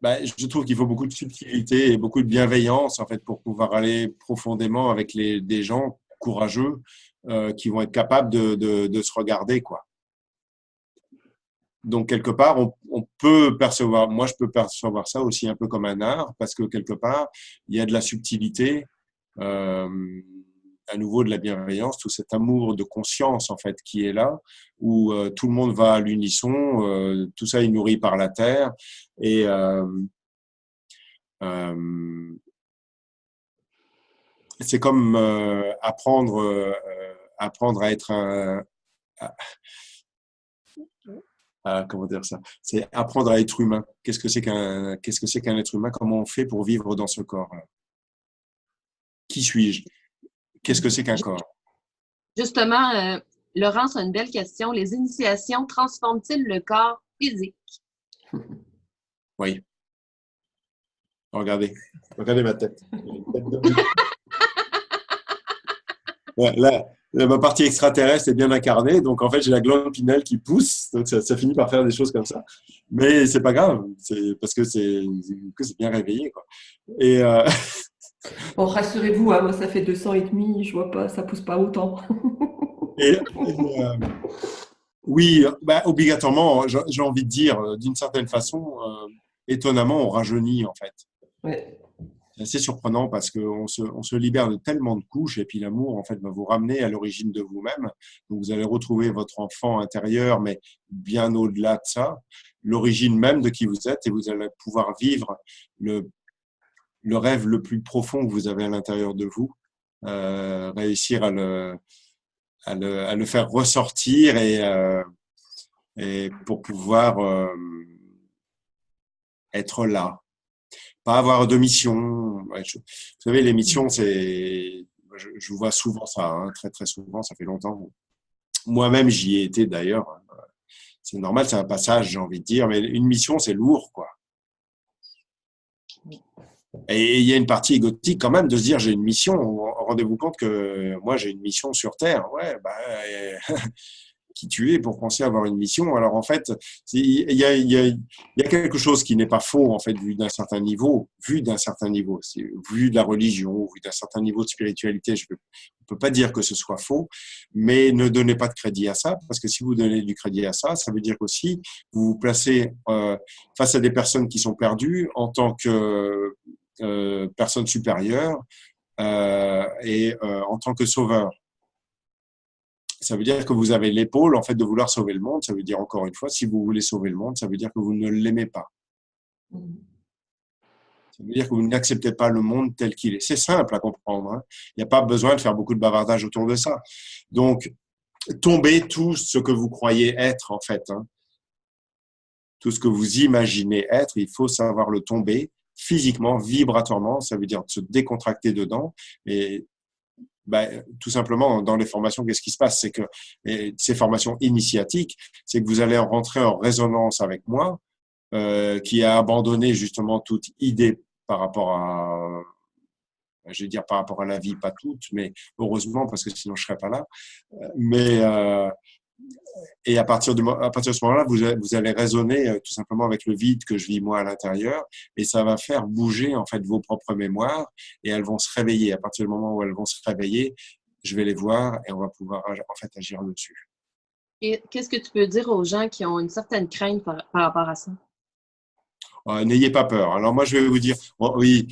[SPEAKER 2] bah, je trouve qu'il faut beaucoup de subtilité et beaucoup de bienveillance en fait pour pouvoir aller profondément avec des gens courageux qui vont être capables de se regarder quoi. Donc quelque part, on peut percevoir, moi je peux percevoir ça aussi un peu comme un art parce que quelque part il y a de la subtilité. Euh, à nouveau de la bienveillance, tout cet amour de conscience en fait qui est là, où tout le monde va à l'unisson, tout ça est nourri par la terre et euh, c'est comme apprendre à être à- comment dire ça, c'est apprendre à être humain. Qu'est-ce que c'est qu'un être humain? Comment on fait pour vivre dans ce corps? Qui suis-je? Qu'est-ce que c'est qu'un corps?
[SPEAKER 3] Justement, Laurence a une belle question. Les initiations transforment-ils le corps physique?
[SPEAKER 2] Oui. Regardez ma tête. J'ai une tête de bouc. Ouais, là, ma partie extraterrestre est bien incarnée, donc en fait j'ai la glande pinelle qui pousse, donc ça finit par faire des choses comme ça. Mais c'est pas grave, c'est parce que c'est bien réveillé quoi. Et
[SPEAKER 1] Bon, rassurez-vous, hein, moi ça fait 200 et demi, je vois pas, ça pousse pas autant.
[SPEAKER 2] et oui, bah, obligatoirement, j'ai envie de dire, d'une certaine façon, étonnamment, on rajeunit en fait.
[SPEAKER 1] Ouais.
[SPEAKER 2] C'est assez surprenant parce on se libère de tellement de couches et puis l'amour, en fait, va vous ramener à l'origine de vous-même. Donc, vous allez retrouver votre enfant intérieur, mais bien au-delà de ça, l'origine même de qui vous êtes et vous allez pouvoir vivre le, le rêve le plus profond que vous avez à l'intérieur de vous, réussir à le faire ressortir et pour pouvoir être là. Pas avoir de mission. Ouais, vous savez, les missions, je vois souvent ça, hein, très très souvent, ça fait longtemps. Moi-même, j'y ai été d'ailleurs. C'est normal, c'est un passage, j'ai envie de dire, mais une mission, c'est lourd, quoi. Et il y a une partie égotique quand même de se dire j'ai une mission. Rendez-vous compte que moi j'ai une mission sur Terre. Ouais, bah, qui tu es pour penser avoir une mission. Alors en fait, il y a quelque chose qui n'est pas faux en fait vu d'un certain niveau, vu de la religion, vu d'un certain niveau de spiritualité. On ne peut pas dire que ce soit faux, mais ne donnez pas de crédit à ça parce que si vous donnez du crédit à ça, ça veut dire qu'aussi vous vous placez face à des personnes qui sont perdues en tant que personne supérieure en tant que sauveur. Ça veut dire que vous avez l'épaule en fait de vouloir sauver le monde. Ça veut dire encore une fois, si vous voulez sauver le monde, ça veut dire que vous ne l'aimez pas. Ça veut dire que vous n'acceptez pas le monde tel qu'il est. C'est simple à comprendre. Hein. Il n'y a pas besoin de faire beaucoup de bavardage autour de ça. Donc, tombez tout ce que vous croyez être en fait. Hein. Tout ce que vous imaginez être, il faut savoir le tomber physiquement, vibratoirement. Ça veut dire se décontracter dedans et tout simplement, dans les formations, qu'est-ce qui se passe? C'est que ces formations initiatiques, c'est que vous allez rentrer en résonance avec moi, qui a abandonné justement toute idée par rapport à, je vais dire par rapport à la vie, pas toute, mais heureusement, parce que sinon je serais pas là. Mais et à partir de ce moment-là, vous allez résonner tout simplement avec le vide que je vis moi à l'intérieur, et ça va faire bouger en fait vos propres mémoires, et elles vont se réveiller. À partir du moment où elles vont se réveiller, je vais les voir et on va pouvoir en fait agir dessus.
[SPEAKER 3] Et qu'est-ce que tu peux dire aux gens qui ont une certaine crainte par rapport à ça?
[SPEAKER 2] N'ayez pas peur. Alors moi, je vais vous dire, oui,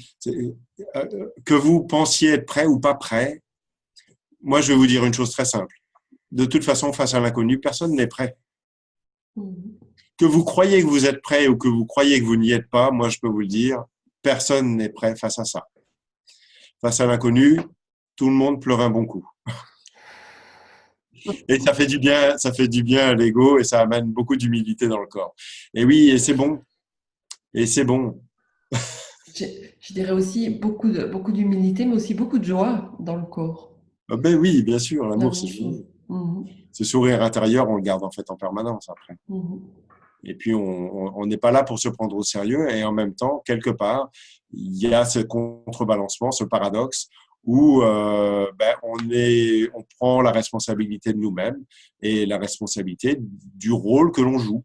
[SPEAKER 2] que vous pensiez être prêt ou pas prêt, moi, je vais vous dire une chose très simple. De toute façon, face à l'inconnu, personne n'est prêt. Que vous croyez que vous êtes prêt ou que vous croyez que vous n'y êtes pas, moi, je peux vous le dire, personne n'est prêt face à ça. Face à l'inconnu, tout le monde pleure un bon coup. Et ça fait du bien à l'ego et ça amène beaucoup d'humilité dans le corps. Et oui, et c'est bon. Et c'est bon.
[SPEAKER 1] Je dirais aussi beaucoup d'humilité, mais aussi beaucoup de joie dans le corps.
[SPEAKER 2] Ben oui, bien sûr,
[SPEAKER 1] La
[SPEAKER 2] l'amour,
[SPEAKER 1] même chose.
[SPEAKER 2] ce sourire intérieur, on le garde en fait en permanence après. Et puis, on n'est pas là pour se prendre au sérieux. Et en même temps, quelque part, il y a ce contrebalancement, ce paradoxe où on prend la responsabilité de nous-mêmes et la responsabilité du rôle que l'on joue.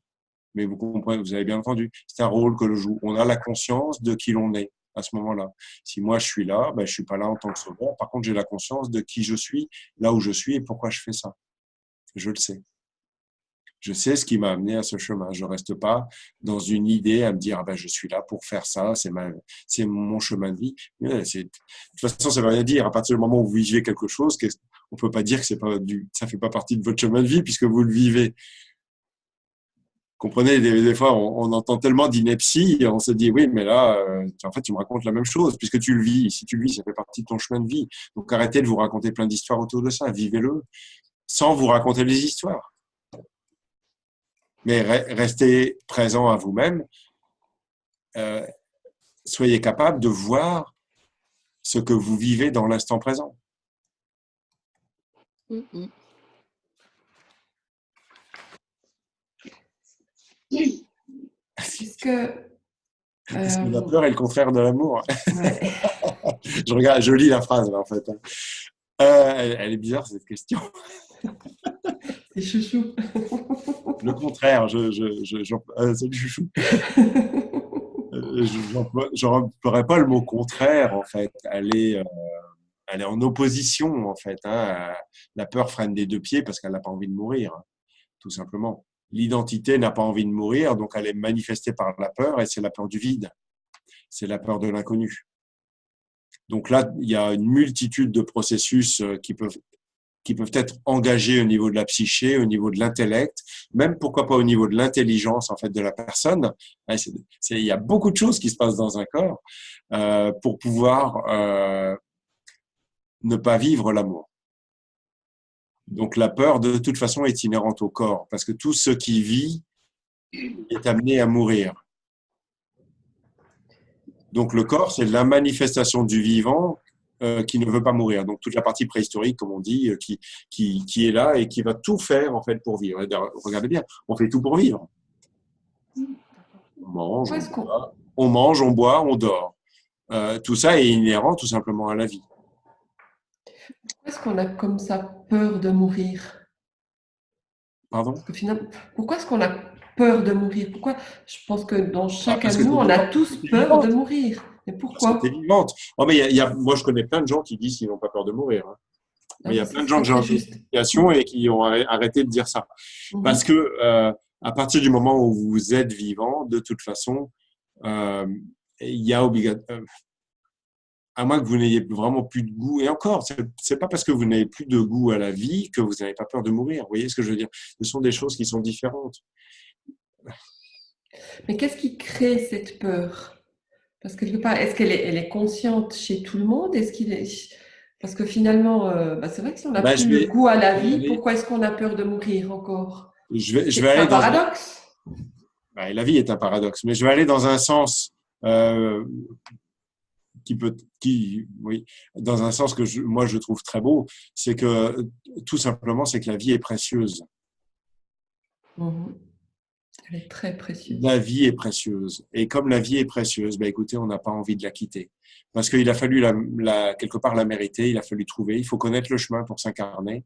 [SPEAKER 2] Mais vous comprenez, vous avez bien entendu, c'est un rôle que l'on joue. On a la conscience de qui l'on est à ce moment-là. Si moi je suis là, je suis pas là en tant que sauveur. Par contre, j'ai la conscience de qui je suis, là où je suis et pourquoi je fais ça. Je le sais. Je sais ce qui m'a amené à ce chemin. Je reste pas dans une idée à me dire je suis là pour faire ça, c'est mon chemin de vie. De toute façon, ça veut rien dire. À partir du moment où vous vivez quelque chose, on peut pas dire que ça fait pas partie de votre chemin de vie puisque vous le vivez. Comprenez, des fois, on entend tellement d'ineptie, et on se dit oui, mais là, en fait, tu me racontes la même chose puisque tu le vis. Si tu le vis, ça fait partie de ton chemin de vie. Donc arrêtez de vous raconter plein d'histoires autour de ça. Vivez-le sans vous raconter les histoires. Mais restez présent à vous-même. Soyez capable de voir ce que vous vivez dans l'instant présent.
[SPEAKER 1] Puisque
[SPEAKER 2] la peur est le contraire de l'amour.
[SPEAKER 1] ouais.
[SPEAKER 2] Je lis la phrase là, en fait. Elle est bizarre cette question.
[SPEAKER 1] C'est chouchou.
[SPEAKER 2] Le contraire, c'est du chouchou. Je n'emploierais pas le mot contraire, en fait. Elle est en opposition, en fait. Hein. La peur freine des deux pieds parce qu'elle n'a pas envie de mourir, hein, tout simplement. L'identité n'a pas envie de mourir, donc elle est manifestée par la peur, et c'est la peur du vide. C'est la peur de l'inconnu. Donc là, il y a une multitude de processus qui peuvent qui peuvent être engagés au niveau de la psyché, au niveau de l'intellect, même pourquoi pas au niveau de l'intelligence en fait de la personne. Il y a beaucoup de choses qui se passent dans un corps pour pouvoir ne pas vivre l'amour. Donc la peur de toute façon est inhérente au corps parce que tout ce qui vit est amené à mourir. Donc le corps, c'est la manifestation du vivant qui ne veut pas mourir. Donc toute la partie préhistorique, comme on dit, qui est là et qui va tout faire en fait pour vivre. Et regardez bien, on fait tout pour vivre. On mange, on boit, on dort. Tout ça est inhérent tout simplement à la vie.
[SPEAKER 1] Pourquoi est-ce qu'on a comme ça peur de mourir?
[SPEAKER 2] Pardon?
[SPEAKER 1] Parce que finalement, pourquoi est-ce qu'on a peur de mourir? Pourquoi? Je pense que dans chacun
[SPEAKER 2] parce
[SPEAKER 1] de
[SPEAKER 2] que
[SPEAKER 1] nous,
[SPEAKER 2] t'es
[SPEAKER 1] on a
[SPEAKER 2] vivante.
[SPEAKER 1] tous
[SPEAKER 2] T'es
[SPEAKER 1] peur de
[SPEAKER 2] vivante.
[SPEAKER 1] mourir. Mais
[SPEAKER 2] Parce que tu es
[SPEAKER 1] pourquoi?
[SPEAKER 2] vivante. Oh, mais moi, je connais plein de gens qui disent qu'ils n'ont pas peur de mourir. Hein. Mais il y a plein de gens
[SPEAKER 1] C'est
[SPEAKER 2] que j'ai
[SPEAKER 1] très
[SPEAKER 2] en
[SPEAKER 1] juste.
[SPEAKER 2] communication et qui ont arrêté de dire ça. Parce que à partir du moment où vous êtes vivant, de toute façon, il y a à moins que vous n'ayez vraiment plus de goût. Et encore, c'est pas parce que vous n'avez plus de goût à la vie que vous n'avez pas peur de mourir. Vous voyez ce que je veux dire? Ce sont des choses qui sont différentes.
[SPEAKER 1] Mais qu'est-ce qui crée cette peur? Parce que quelque part, est-ce qu'elle elle est consciente chez tout le monde? Parce que finalement, c'est vrai que si on n'a
[SPEAKER 2] Ben,
[SPEAKER 1] plus le goût à la vie,
[SPEAKER 2] aller,
[SPEAKER 1] pourquoi est-ce qu'on a peur de mourir encore?
[SPEAKER 2] je vais
[SPEAKER 1] C'est un
[SPEAKER 2] aller dans
[SPEAKER 1] paradoxe.
[SPEAKER 2] ben, la vie est un paradoxe, mais je vais aller dans un sens euh, oui, dans un sens que moi je trouve très beau, c'est que tout simplement, c'est que la vie est précieuse.
[SPEAKER 1] Mhm. Elle est très précieuse.
[SPEAKER 2] La vie est précieuse. Et comme la vie est précieuse, ben écoutez, on n'a pas envie de la quitter. Parce qu'il a fallu quelque part la mériter, il a fallu trouver, il faut connaître le chemin pour s'incarner.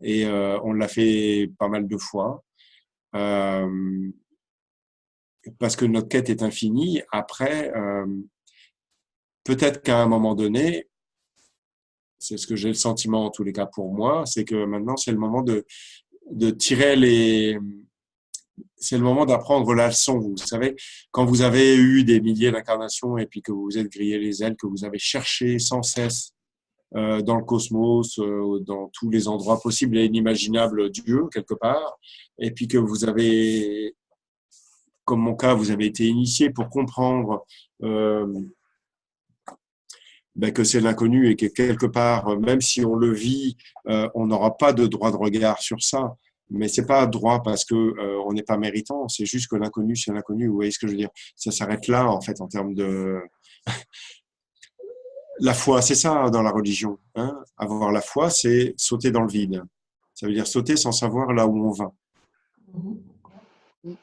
[SPEAKER 2] Et on l'a fait pas mal de fois. Euh, parce que notre quête est infinie. Après, peut-être qu'à un moment donné, c'est ce que j'ai le sentiment en tous les cas pour moi, c'est que maintenant c'est le moment de tirer c'est le moment d'apprendre la leçon. Vous savez, quand vous avez eu des milliers d'incarnations et puis que vous vous êtes grillé les ailes, que vous avez cherché sans cesse dans le cosmos, dans tous les endroits possibles et inimaginables Dieu quelque part, et puis que vous avez, comme mon cas, vous avez été initié pour comprendre que c'est l'inconnu et que quelque part, même si on le vit, on n'aura pas de droit de regard sur ça. Mais c'est pas droit parce que on n'est pas méritant. C'est juste que l'inconnu, c'est l'inconnu. Vous voyez ce que je veux dire? Ça s'arrête là, en fait, en termes de la foi. C'est ça dans la religion. Hein. Avoir la foi, c'est sauter dans le vide. Ça veut dire sauter sans savoir là où on va. Ouais.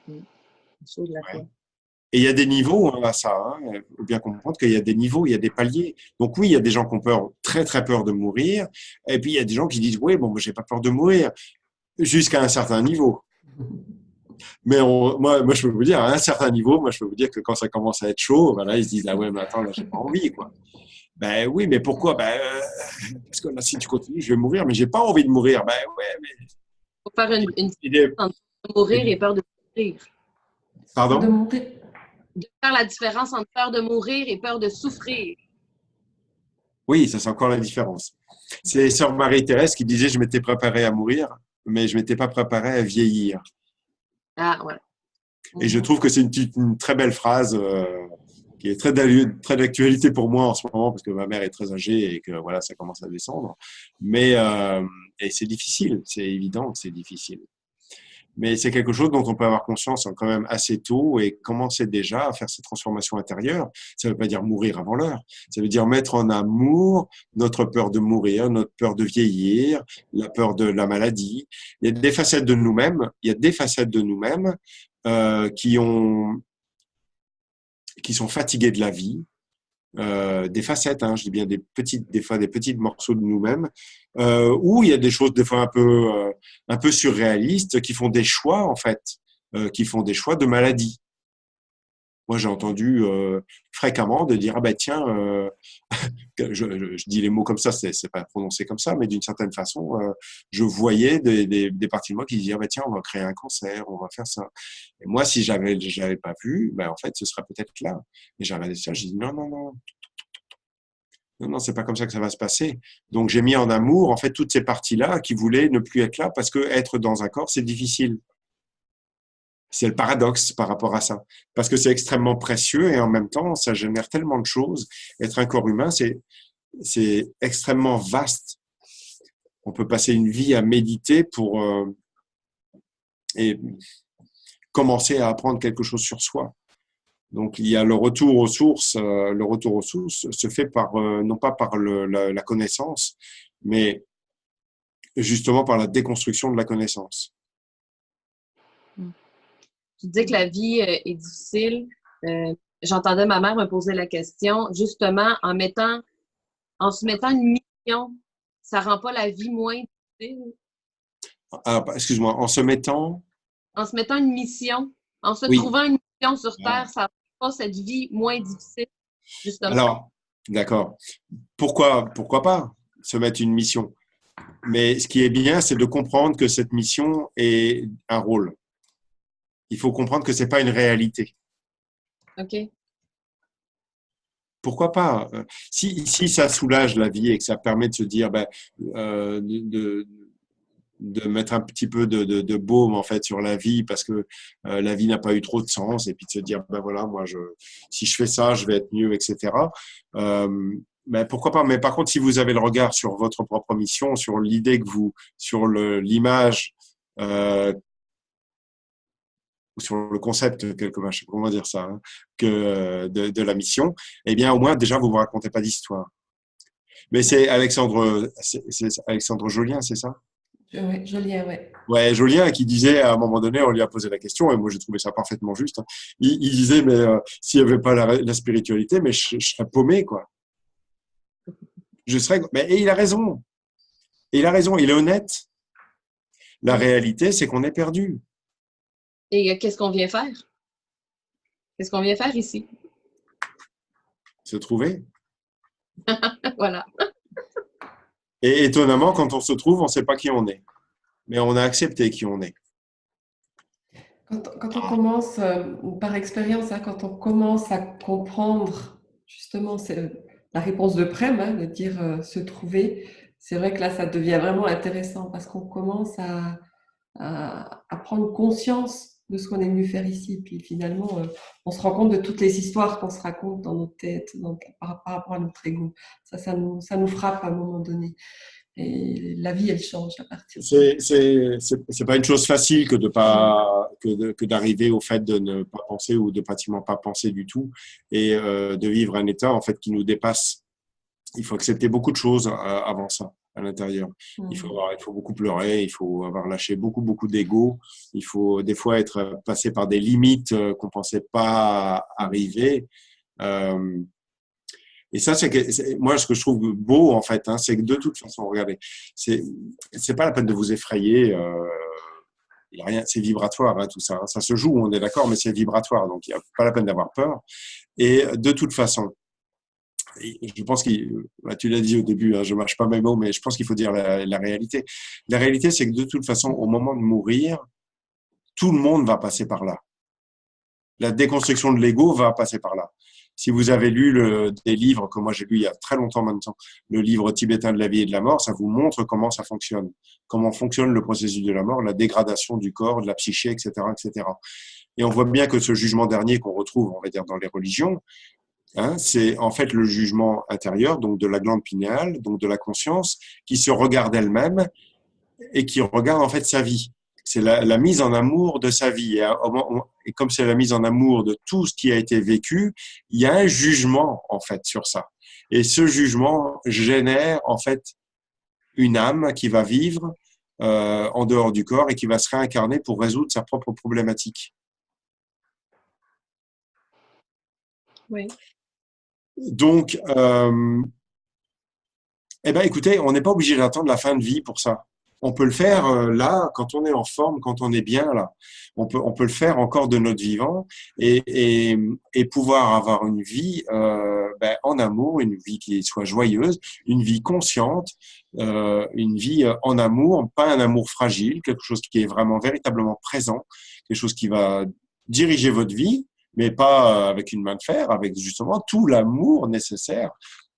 [SPEAKER 2] Et il y a des niveaux à ça. Hein. Il faut bien comprendre qu'il y a des niveaux, il y a des paliers. Donc oui, il y a des gens qui ont peur, très très peur de mourir. Et puis il y a des gens qui disent oui, bon, j'ai pas peur de mourir jusqu'à un certain niveau. Mais moi, je peux vous dire, à un certain niveau, moi, je peux vous dire que quand ça commence à être chaud, voilà, ils se disent ah ouais, mais attends, là, j'ai pas envie, quoi. Ben oui, mais pourquoi? Parce que là, si tu continues, je vais mourir, mais j'ai pas envie de mourir. Ben ouais, mais.
[SPEAKER 3] Il faut faire une différence entre peur de mourir et peur de souffrir.
[SPEAKER 1] Peur de
[SPEAKER 2] Pardon?
[SPEAKER 1] mourir.
[SPEAKER 3] De faire la différence entre peur de mourir et peur de souffrir.
[SPEAKER 2] Oui, ça c'est encore la différence. C'est Sœur Marie-Thérèse qui disait je m'étais préparé à mourir, mais je m'étais pas préparé à vieillir.
[SPEAKER 3] Ah, ouais.
[SPEAKER 2] Et je trouve que c'est une très belle phrase qui est très d'actualité pour moi en ce moment parce que ma mère est très âgée et que voilà, ça commence à descendre. Mais et c'est difficile, c'est évident que c'est difficile. Mais c'est quelque chose dont on peut avoir conscience quand même assez tôt et commencer déjà à faire ces transformations intérieures. Ça ne veut pas dire mourir avant l'heure. Ça veut dire mettre en amour notre peur de mourir, notre peur de vieillir, la peur de la maladie. Il y a des facettes de nous-mêmes. Il y a des facettes de nous-mêmes qui sont fatiguées de la vie. Des facettes, hein, je dis bien des fois des petits morceaux de nous-mêmes, où il y a des choses des fois un peu surréalistes qui font des choix en fait, qui font des choix de maladie. Moi, j'ai entendu fréquemment de dire ah ben tiens, je dis les mots comme ça, c'est pas prononcé comme ça, mais d'une certaine façon, je voyais des parties de moi qui disaient ah ben tiens, on va créer un cancer, on va faire ça. Et moi, si j'avais pas vu, ben en fait, ce serait peut-être là. Et j'ai regardé ça, j'ai dit non non non Non, non, c'est pas comme ça que ça va se passer. Donc, j'ai mis en amour, en fait, toutes ces parties-là qui voulaient ne plus être là parce que être dans un corps, c'est difficile. C'est le paradoxe par rapport à ça. Parce que c'est extrêmement précieux et en même temps, ça génère tellement de choses. Être un corps humain, c'est extrêmement vaste. On peut passer une vie à méditer et commencer à apprendre quelque chose sur soi. Donc, il y a le retour aux sources. Le retour aux sources se fait non pas par la connaissance, mais justement par la déconstruction de la connaissance.
[SPEAKER 3] Tu disais que la vie est difficile. J'entendais ma mère me poser la question, justement, en se mettant une mission, ça rend pas la vie moins difficile.
[SPEAKER 2] Ah, excuse-moi, en se mettant…
[SPEAKER 3] En se mettant une mission, en se
[SPEAKER 2] Oui.
[SPEAKER 3] trouvant une mission sur Terre, ça rend pas cette vie moins difficile, justement.
[SPEAKER 2] Alors, d'accord. Pourquoi pas se mettre une mission? Mais ce qui est bien, c'est de comprendre que cette mission est un rôle. Il faut comprendre que c'est pas une réalité.
[SPEAKER 3] OK.
[SPEAKER 2] Pourquoi pas? Si ça soulage la vie et que ça permet de se dire, de mettre un petit peu de baume en fait sur la vie parce que la vie n'a pas eu trop de sens et puis de se dire, ben voilà, moi, si je fais ça, je vais être mieux, etc. Ben pourquoi pas? Mais par contre, si vous avez le regard sur votre propre mission, sur l'idée sur l'image, ou sur le concept, quelque part, je sais pas comment dire ça, hein, de la mission, eh bien, au moins, déjà, vous ne vous racontez pas d'histoire. Mais c'est Alexandre Jolien, c'est ça?
[SPEAKER 1] Oui, Jolien, ouais.
[SPEAKER 2] Ouais, Jolien qui disait, à un moment donné, on lui a posé la question, et moi j'ai trouvé ça parfaitement juste. Hein. Il disait, mais s'il n'y avait pas la spiritualité, mais je serais paumé, quoi. Et il a raison. Et il a raison, il est honnête. La réalité, c'est qu'on est perdu.
[SPEAKER 3] Et qu'est-ce qu'on vient faire? Qu'est-ce qu'on vient faire ici?
[SPEAKER 2] Se trouver.
[SPEAKER 3] Voilà.
[SPEAKER 2] Et étonnamment, quand on se trouve, on ne sait pas qui on est. Mais on a accepté qui on est.
[SPEAKER 1] Quand on commence, par expérience, hein, quand on commence à comprendre, justement, c'est la réponse de Prem, hein, de dire se trouver, c'est vrai que là, ça devient vraiment intéressant parce qu'on commence à prendre conscience de ce qu'on est venu faire ici. Puis finalement, on se rend compte de toutes les histoires qu'on se raconte dans nos têtes, par rapport à notre ego. Ça nous frappe à un moment donné. Et la vie, elle change à partir de ça.
[SPEAKER 2] C'est pas une chose facile que d'arriver au fait de ne pas penser ou de pratiquement pas penser du tout et de vivre un état en fait qui nous dépasse. Il faut accepter beaucoup de choses avant ça à l'intérieur. Il faut beaucoup pleurer, il faut avoir lâché beaucoup d'ego. Il faut des fois être passé par des limites qu'on pensait pas arriver. Et ça, moi, ce que je trouve beau, en fait, hein, c'est que de toute façon, regardez, c'est pas la peine de vous effrayer. Y a rien, c'est vibratoire, hein, tout ça. Hein. Ça se joue, on est d'accord, mais c'est vibratoire, donc il n'y a pas la peine d'avoir peur. Et de toute façon, je pense tu l'as dit au début, hein, je mâche pas mes mots, mais je pense qu'il faut dire la réalité. La réalité, c'est que de toute façon, au moment de mourir, tout le monde va passer par là. La déconstruction de l'ego va passer par là. Si vous avez lu des livres que moi j'ai lu il y a très longtemps maintenant, le livre tibétain de la vie et de la mort, ça vous montre comment ça fonctionne, comment fonctionne le processus de la mort, la dégradation du corps, de la psyché, etc., etc. Et on voit bien que ce jugement dernier qu'on retrouve, on va dire, dans les religions, hein, c'est en fait le jugement intérieur, donc de la glande pinéale, donc de la conscience, qui se regarde elle-même et qui regarde en fait sa vie. C'est la mise en amour de sa vie. Et comme c'est la mise en amour de tout ce qui a été vécu, il y a un jugement, en fait, sur ça. Et ce jugement génère, en fait, une âme qui va vivre en dehors du corps et qui va se réincarner pour résoudre sa propre problématique.
[SPEAKER 3] Oui.
[SPEAKER 2] Donc, écoutez, on n'est pas obligé d'attendre la fin de vie pour ça. On peut le faire là, quand on est en forme, quand on est bien là. On peut le faire encore de notre vivant et pouvoir avoir une vie en amour, une vie qui soit joyeuse, une vie consciente, une vie en amour, pas un amour fragile, quelque chose qui est vraiment véritablement présent, quelque chose qui va diriger votre vie, mais pas avec une main de fer, avec justement tout l'amour nécessaire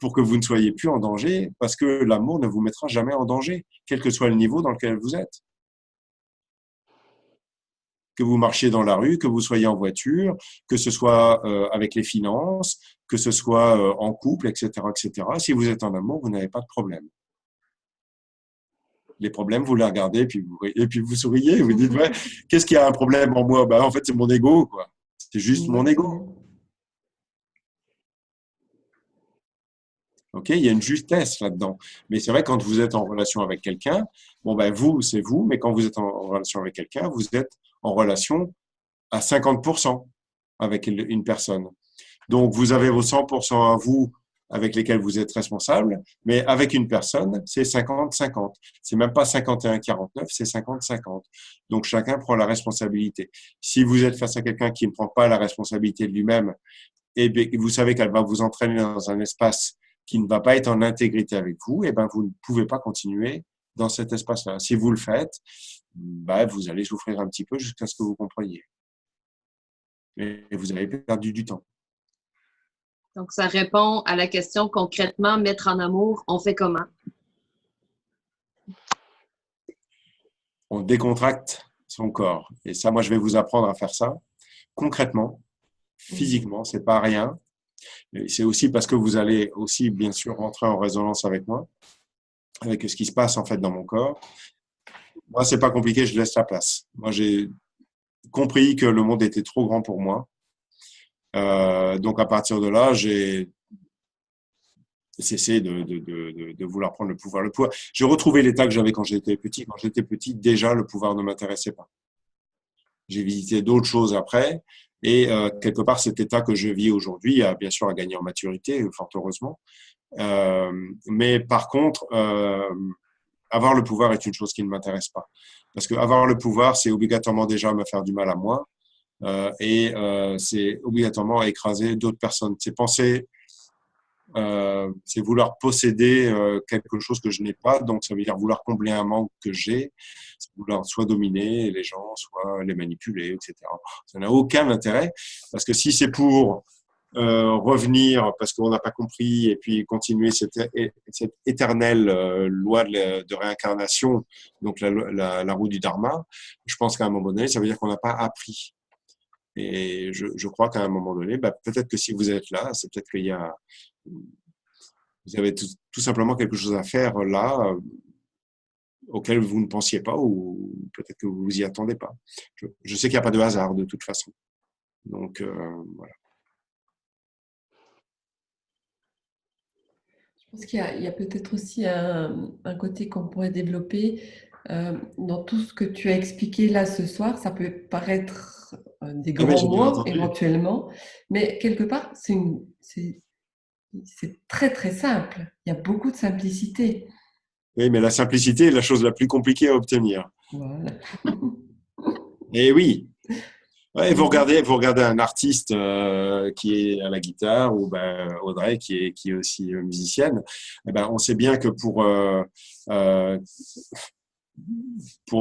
[SPEAKER 2] pour que vous ne soyez plus en danger, parce que l'amour ne vous mettra jamais en danger, quel que soit le niveau dans lequel vous êtes. Que vous marchiez dans la rue, que vous soyez en voiture, que ce soit avec les finances, que ce soit en couple, etc., etc. Si vous êtes en amour, vous n'avez pas de problème. Les problèmes, vous les regardez et puis vous souriez, vous dites ouais, qu'est-ce qui a un problème en moi? En fait, c'est mon ego, quoi. C'est juste mon ego. Ok, il y a une justesse là-dedans. Mais c'est vrai, quand vous êtes en relation avec quelqu'un, vous, c'est vous, mais quand vous êtes en relation avec quelqu'un, vous êtes en relation à 50% avec une personne. Donc, vous avez vos 100% à vous avec lesquels vous êtes responsable, mais avec une personne, c'est 50-50. C'est même pas 51-49, c'est 50-50. Donc, chacun prend la responsabilité. Si vous êtes face à quelqu'un qui ne prend pas la responsabilité de lui-même, et vous savez qu'elle va vous entraîner dans un espace qui ne va pas être en intégrité avec vous, et vous ne pouvez pas continuer dans cet espace-là. Si vous le faites, vous allez souffrir un petit peu jusqu'à ce que vous compreniez. Et vous avez perdu du temps.
[SPEAKER 3] Donc, ça répond à la question concrètement, mettre en amour, on fait comment?
[SPEAKER 2] On décontracte son corps. Et ça, moi, je vais vous apprendre à faire ça concrètement, physiquement, c'est pas rien. C'est aussi parce que vous allez aussi, bien sûr, rentrer en résonance avec moi, avec ce qui se passe en fait dans mon corps. Moi, c'est pas compliqué, je laisse la place. Moi, j'ai compris que le monde était trop grand pour moi. Donc, à partir de là, j'ai cessé de vouloir prendre le pouvoir. J'ai retrouvé l'état que j'avais quand j'étais petit. Quand j'étais petit, déjà, le pouvoir ne m'intéressait pas. J'ai visité d'autres choses après. Et quelque part, cet état que je vis aujourd'hui a bien sûr à gagner en maturité, fort heureusement. Mais par contre, avoir le pouvoir est une chose qui ne m'intéresse pas. Parce que avoir le pouvoir, c'est obligatoirement déjà me faire du mal à moi. C'est obligatoirement écraser d'autres personnes. C'est penser, c'est vouloir posséder quelque chose que je n'ai pas, donc ça veut dire vouloir combler un manque que j'ai, c'est vouloir soit dominer les gens, soit les manipuler, etc. Ça n'a aucun intérêt, parce que si c'est pour revenir parce qu'on n'a pas compris et puis continuer cette éternelle loi de réincarnation, donc la roue du dharma, je pense qu'à un moment donné, ça veut dire qu'on n'a pas appris. Et je crois qu'à un moment donné, peut-être que si vous êtes là, c'est peut-être qu'il y a, vous avez tout simplement quelque chose à faire là auquel vous ne pensiez pas ou peut-être que vous vous y attendez pas. Je sais qu'il n'y a pas de hasard de toute façon. Donc voilà.
[SPEAKER 1] Je pense qu'il y a peut-être aussi un côté qu'on pourrait développer dans tout ce que tu as expliqué là ce soir. Ça peut paraître des grands mots éventuellement, mais quelque part, c'est très très simple. Il y a beaucoup de simplicité.
[SPEAKER 2] Oui, mais la simplicité est la chose la plus compliquée à obtenir.
[SPEAKER 1] Voilà.
[SPEAKER 2] Et oui. Ouais, vous regardez un artiste qui est à la guitare ou Audrey qui est aussi musicienne. On sait bien que pour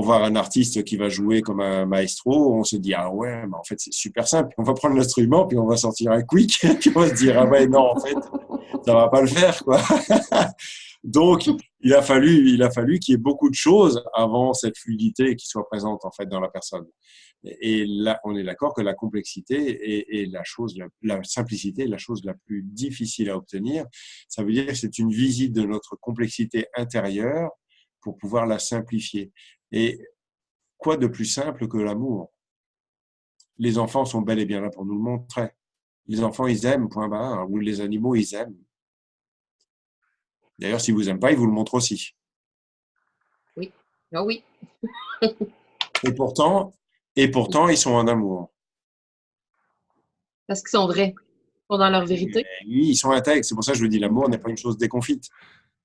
[SPEAKER 2] voir un artiste qui va jouer comme un maestro, on se dit ah ouais, mais en fait c'est super simple. On va prendre l'instrument puis on va sortir un quick puis on va se dire ah ouais non en fait ça va pas le faire quoi. Donc il a fallu qu'il y ait beaucoup de choses avant cette fluidité qui soit présente en fait dans la personne. Et là, on est d'accord que la complexité est la simplicité est la chose la plus difficile à obtenir. Ça veut dire que c'est une visite de notre complexité intérieure pour pouvoir la simplifier. Et quoi de plus simple que l'amour? Les enfants sont bel et bien là pour nous le montrer. Les enfants, ils aiment, point barre, ou les animaux, ils aiment. D'ailleurs, si vous n'aimez pas, ils vous le montrent aussi.
[SPEAKER 3] Oui, ah oui.
[SPEAKER 2] Et pourtant, ils sont en amour.
[SPEAKER 3] Parce qu'ils sont vrais. Ils sont dans leur vérité.
[SPEAKER 2] Oui, ils sont intègres. C'est pour ça que je vous dis, l'amour n'est pas une chose déconfite.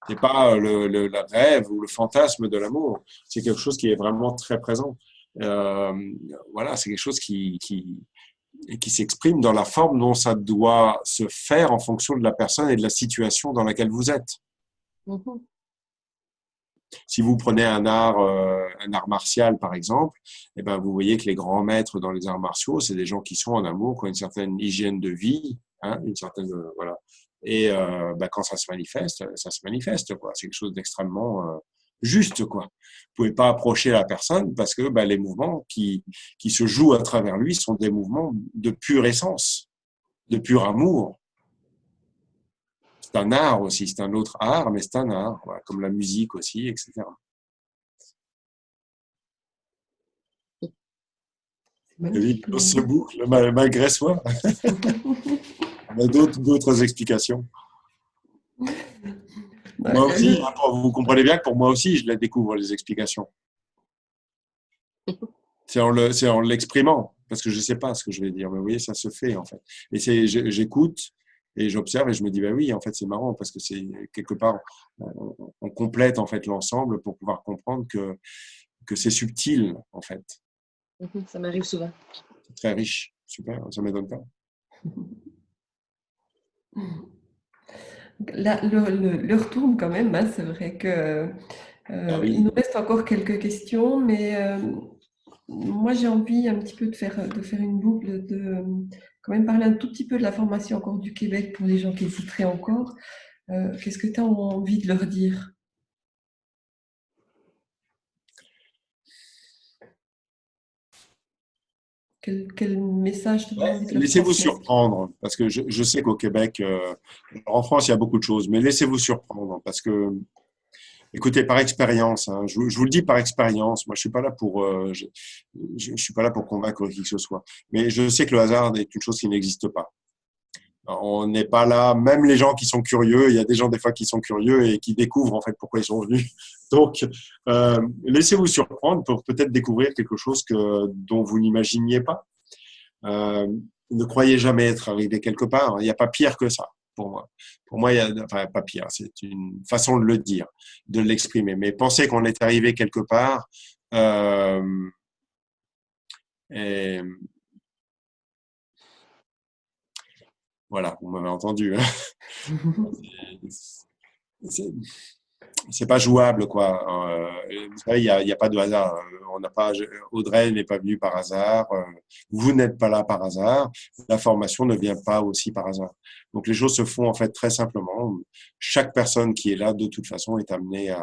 [SPEAKER 2] Ce n'est pas le rêve ou le fantasme de l'amour. C'est quelque chose qui est vraiment très présent. Voilà, c'est quelque chose qui s'exprime dans la forme dont ça doit se faire en fonction de la personne et de la situation dans laquelle vous êtes.
[SPEAKER 3] Mm-hmm.
[SPEAKER 2] Si vous prenez un art martial, par exemple, vous voyez que les grands maîtres dans les arts martiaux, c'est des gens qui sont en amour, qui ont une certaine hygiène de vie, une certaine Et quand ça se manifeste, quoi. C'est quelque chose d'extrêmement juste, quoi. Vous pouvez pas approcher la personne parce que les mouvements qui se jouent à travers lui sont des mouvements de pure essence, de pur amour. C'est un art aussi, c'est un autre art, mais c'est un art, voilà, comme la musique aussi, etc. Et oui, on se boucle malgré soi. On a d'autres explications. Moi aussi, vous comprenez bien que pour moi aussi, je les découvre, les explications. C'est en l'exprimant, parce que je ne sais pas ce que je vais dire. Mais vous voyez, ça se fait, en fait. Et j'écoute et j'observe et je me dis, oui, en fait, c'est marrant, parce que c'est quelque part, on complète, en fait, l'ensemble pour pouvoir comprendre que c'est subtil, en fait.
[SPEAKER 3] Ça m'arrive souvent.
[SPEAKER 2] C'est très riche. Super, ça ne m'étonne pas.
[SPEAKER 1] Là, l'heure tourne quand même, hein, c'est vrai que
[SPEAKER 2] Oui.
[SPEAKER 1] il nous reste encore quelques questions, mais moi j'ai envie un petit peu de faire une boucle, de quand même parler un tout petit peu de la formation encore du Québec pour les gens qui hésiteraient encore. Qu'est-ce que tu as envie de leur dire? Quel message tu as envie de leur
[SPEAKER 2] Laissez-vous
[SPEAKER 1] transmettre?
[SPEAKER 2] surprendre, parce que je sais qu'au Québec, en France, il y a beaucoup de choses, mais laissez-vous surprendre, parce que, écoutez, par expérience, hein, je vous le dis par expérience, moi je suis pas là pour, je suis pas là pour convaincre qui que ce soit, mais je sais que le hasard est une chose qui n'existe pas. On n'est pas là, même les gens qui sont curieux, il y a des gens des fois qui sont curieux et qui découvrent en fait pourquoi ils sont venus. Donc, laissez-vous surprendre pour peut-être découvrir quelque chose dont vous n'imaginiez pas. Ne croyez jamais être arrivé quelque part. Il n'y a pas pire que ça, pour moi. Pour moi, enfin, pas pire, c'est une façon de le dire, de l'exprimer. Mais penser qu'on est arrivé quelque part, et voilà, vous m'avez entendu. C'est pas jouable, quoi. Vous savez, il y a pas de hasard. On n'a pas, Audrey n'est pas venue par hasard. Vous n'êtes pas là par hasard. La formation ne vient pas aussi par hasard. Donc les choses se font en fait très simplement. Chaque personne qui est là, de toute façon, est amenée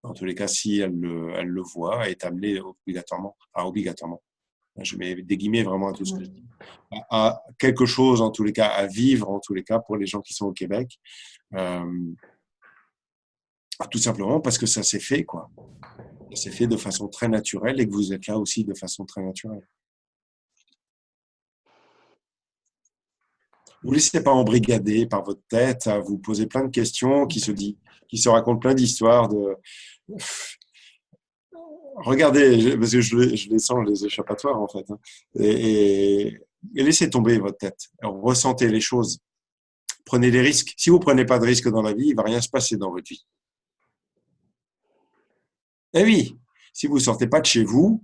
[SPEAKER 2] en tous les cas, si elle le voit, est amenée obligatoirement. Je mets des guillemets vraiment à tout ce que je dis. À quelque chose, en tous les cas, à vivre, en tous les cas, pour les gens qui sont au Québec. Tout simplement parce que ça s'est fait, quoi. Ça s'est fait de façon très naturelle et que vous êtes là aussi de façon très naturelle. Vous ne laissez pas embrigader par votre tête à vous poser plein de questions qui se racontent plein d'histoires de. Regardez, parce que je les sens, les échappatoires, en fait. Hein. Et laissez tomber votre tête. Ressentez les choses. Prenez des risques. Si vous ne prenez pas de risques dans la vie, il ne va rien se passer dans votre vie. Eh oui, si vous ne sortez pas de chez vous,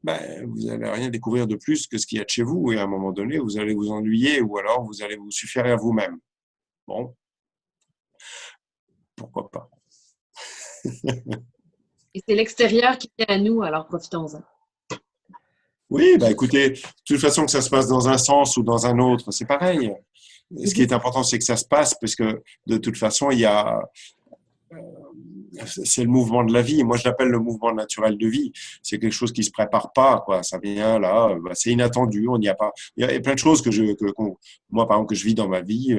[SPEAKER 2] vous n'allez rien découvrir de plus que ce qu'il y a de chez vous. Et à un moment donné, vous allez vous ennuyer ou alors vous allez vous suffire à vous-même. Bon, pourquoi pas.
[SPEAKER 3] Et c'est l'extérieur qui vient à nous, alors profitons-en.
[SPEAKER 2] Oui, écoutez, de toute façon que ça se passe dans un sens ou dans un autre, c'est pareil. Ce qui est important, c'est que ça se passe, parce que de toute façon, c'est le mouvement de la vie. Moi, je l'appelle le mouvement naturel de vie. C'est quelque chose qui se prépare pas, quoi. Ça vient là, c'est inattendu. On n'y a pas. Il y a plein de choses moi, par exemple, que je vis dans ma vie,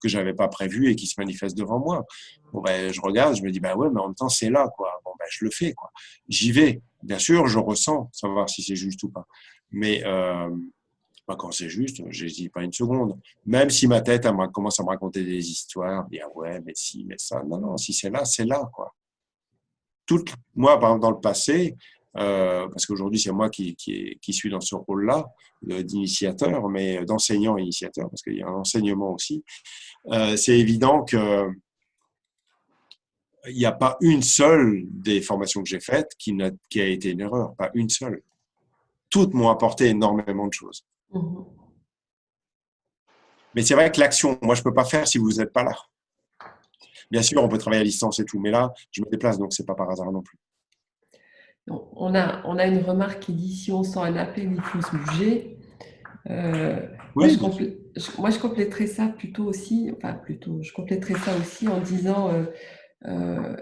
[SPEAKER 2] que j'avais pas prévues et qui se manifestent devant moi. Bon, je regarde, je me dis, ouais, mais en même temps, c'est là, quoi. Bon, je le fais, quoi. J'y vais. Bien sûr, je ressens, savoir si c'est juste ou pas. Mais quand c'est juste, j'hésite pas une seconde. Même si ma tête commence à me raconter des histoires, dire ouais, mais si, mais ça. Non, si c'est là, quoi. Moi, par exemple, dans le passé, parce qu'aujourd'hui, c'est moi qui suis dans ce rôle-là d'initiateur, mais d'enseignant et initiateur, parce qu'il y a un enseignement aussi, c'est évident que il n'y a pas une seule des formations que j'ai faites qui a été une erreur, pas une seule. Toutes m'ont apporté énormément de choses. Mais c'est vrai que l'action, moi, je ne peux pas faire si vous n'êtes pas là. Bien sûr, on peut travailler à distance et tout, mais là, je me déplace, donc ce n'est pas par hasard non plus.
[SPEAKER 1] On a une remarque qui dit si on sent un appel, il faut se bouger.
[SPEAKER 2] Oui,
[SPEAKER 1] moi, je compléterais ça plutôt aussi, enfin plutôt, je compléterais ça aussi en disant, euh,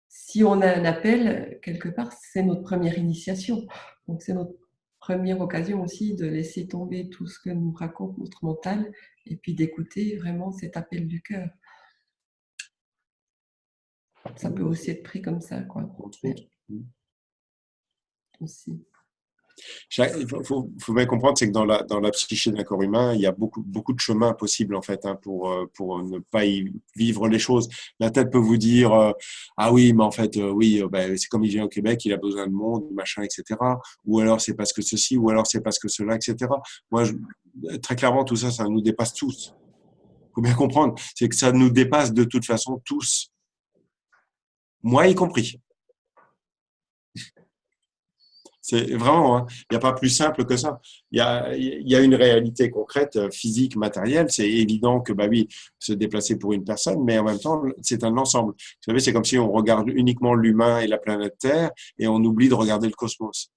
[SPEAKER 1] si on a un appel, quelque part, c'est notre première initiation. Donc, c'est notre première occasion aussi de laisser tomber tout ce que nous raconte notre mental et puis d'écouter vraiment cet appel du cœur. Ça peut aussi être pris comme ça, quoi.
[SPEAKER 2] Entre autres.
[SPEAKER 1] Aussi.
[SPEAKER 2] Il faut bien comprendre, c'est que dans la psyché d'un corps humain, il y a beaucoup de chemins possibles en fait pour ne pas y vivre les choses. La tête peut vous dire ah oui, mais en fait oui, ben, c'est comme il vient au Québec, il a besoin de monde, machin, etc. Ou alors c'est parce que ceci, ou alors c'est parce que cela, etc. Moi, très clairement, tout ça, ça nous dépasse tous. Il faut bien comprendre, c'est que ça nous dépasse de toute façon tous, moi y compris. C'est vraiment, hein, il n'y a pas plus simple que ça. Il y a une réalité concrète, physique, matérielle. C'est évident que, bah oui, se déplacer pour une personne, mais en même temps, c'est un ensemble. Vous savez, c'est comme si on regarde uniquement l'humain et la planète Terre et on oublie de regarder le cosmos.